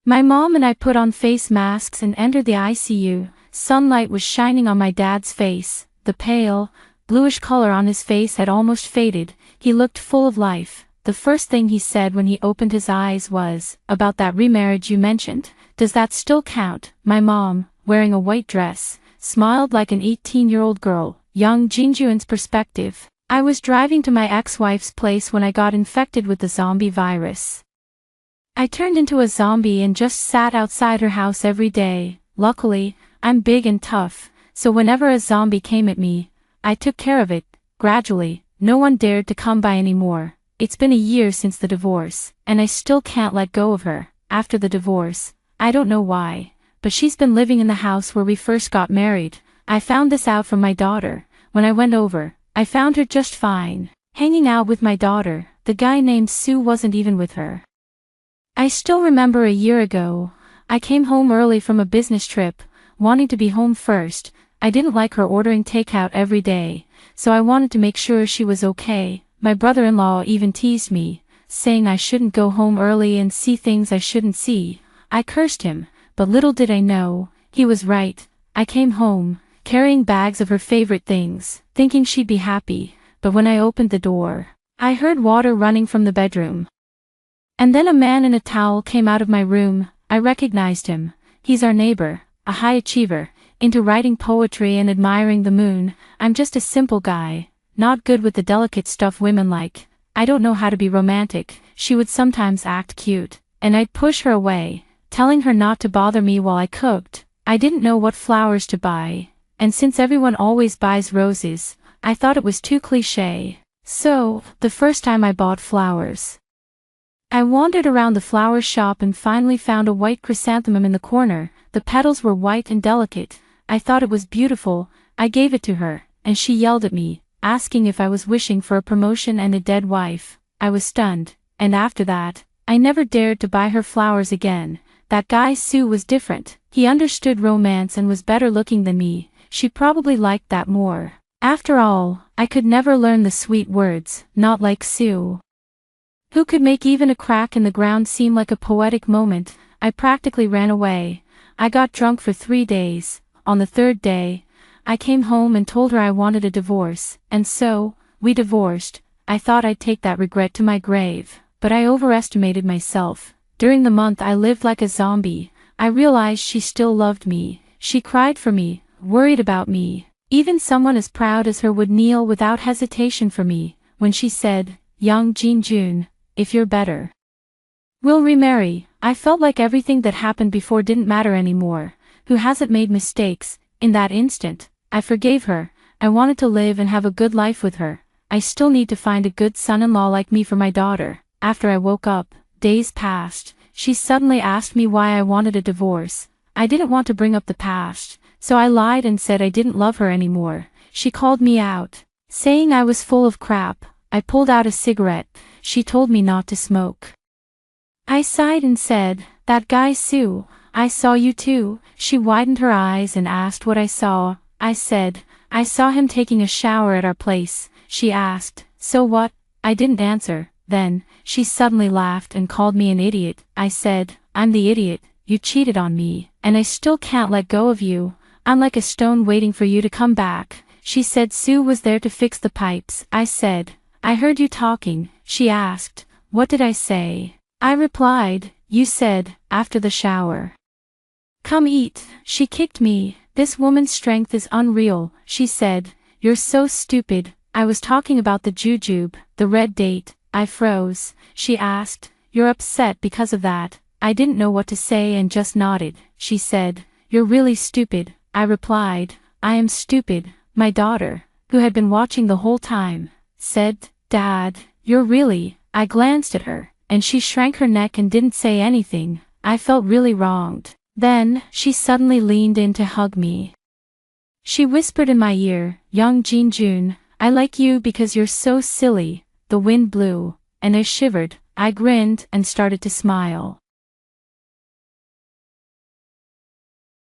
A: My mom and I put on face masks and entered the ICU. Sunlight was shining on my dad's face. The pale, bluish color on his face had almost faded. He looked full of life. The first thing he said when he opened his eyes was, "About that remarriage you mentioned, does that still count?" My mom, wearing a white dress, smiled like an 18-year-old girl. Young Jinjuan's perspective. I was driving to my ex-wife's place when I got infected with the zombie virus. I turned into a zombie and just sat outside her house every day. Luckily, I'm big and tough, so whenever a zombie came at me, I took care of it. Gradually, no one dared to come by anymore. It's been a year since the divorce, and I still can't let go of her. After the divorce, I don't know why, but she's been living in the house where we first got married. I found this out from my daughter. When I went over, I found her just fine, hanging out with my daughter. The guy named Su wasn't even with her. I still remember a year ago, I came home early from a business trip, wanting to be home first. I didn't like her ordering takeout every day, so I wanted to make sure she was okay. My brother-in-law even teased me, saying I shouldn't go home early and see things I shouldn't see. I cursed him, but little did I know, he was right. I came home, carrying bags of her favorite things, thinking she'd be happy, but when I opened the door, I heard water running from the bedroom. And then a man in a towel came out of my room. I recognized him. He's our neighbor, a high achiever, into writing poetry and admiring the moon. I'm just a simple guy, not good with the delicate stuff women like. I don't know how to be romantic. She would sometimes act cute, and I'd push her away, telling her not to bother me while I cooked. I didn't know what flowers to buy, and since everyone always buys roses, I thought it was too cliché. So, the first time I bought flowers, I wandered around the flower shop and finally found a white chrysanthemum in the corner. The petals were white and delicate. I thought it was beautiful. I gave it to her, and she yelled at me, asking if I was wishing for a promotion and a dead wife. I was stunned, and after that, I never dared to buy her flowers again. That guy Su was different. He understood romance and was better looking than me. She probably liked that more. After all, I could never learn the sweet words, not like Su, who could make even a crack in the ground seem like a poetic moment. I practically ran away. I got drunk for 3 days. On the 3rd day, I came home and told her I wanted a divorce, and so, we divorced. I thought I'd take that regret to my grave, but I overestimated myself. During the month I lived like a zombie. I realized she still loved me. She cried for me, worried about me. Even someone as proud as her would kneel without hesitation for me. When she said, "Young Jin, if you're better, we'll remarry," I felt like everything that happened before didn't matter anymore. Who hasn't made mistakes? In that instant, I forgave her. I wanted to live and have a good life with her. I still need to find a good son-in-law like me for my daughter. After I woke up, days passed. She suddenly asked me why I wanted a divorce. I didn't want to bring up the past, so I lied and said I didn't love her anymore. She called me out, saying I was full of crap. I pulled out a cigarette. She told me not to smoke. I sighed and said, "That guy Su, I saw you too." She widened her eyes and asked what I saw. I said, "I saw him taking a shower at our place." She asked, "So what?" I didn't answer. Then, she suddenly laughed and called me an idiot. I said, "I'm the idiot. You cheated on me, and I still can't let go of you. I'm like a stone waiting for you to come back." She said Su was there to fix the pipes. I said, "I heard you talking." She asked, "What did I say?" I replied, "You said, after the shower, come eat." She kicked me. "This woman's strength is unreal." She said, "You're so stupid." I was talking about the jujube, the red date. I froze. She asked, "You're upset because of that?" I didn't know what to say and just nodded. She said, "You're really stupid." I replied, "I am stupid." My daughter, who had been watching the whole time, said, "Dad, you're really..." I glanced at her, and she shrank her neck and didn't say anything. I felt really wronged. Then, she suddenly leaned in to hug me. She whispered in my ear, "Young Jin, I like you because you're so silly." The wind blew, and I shivered. I grinned and started to smile.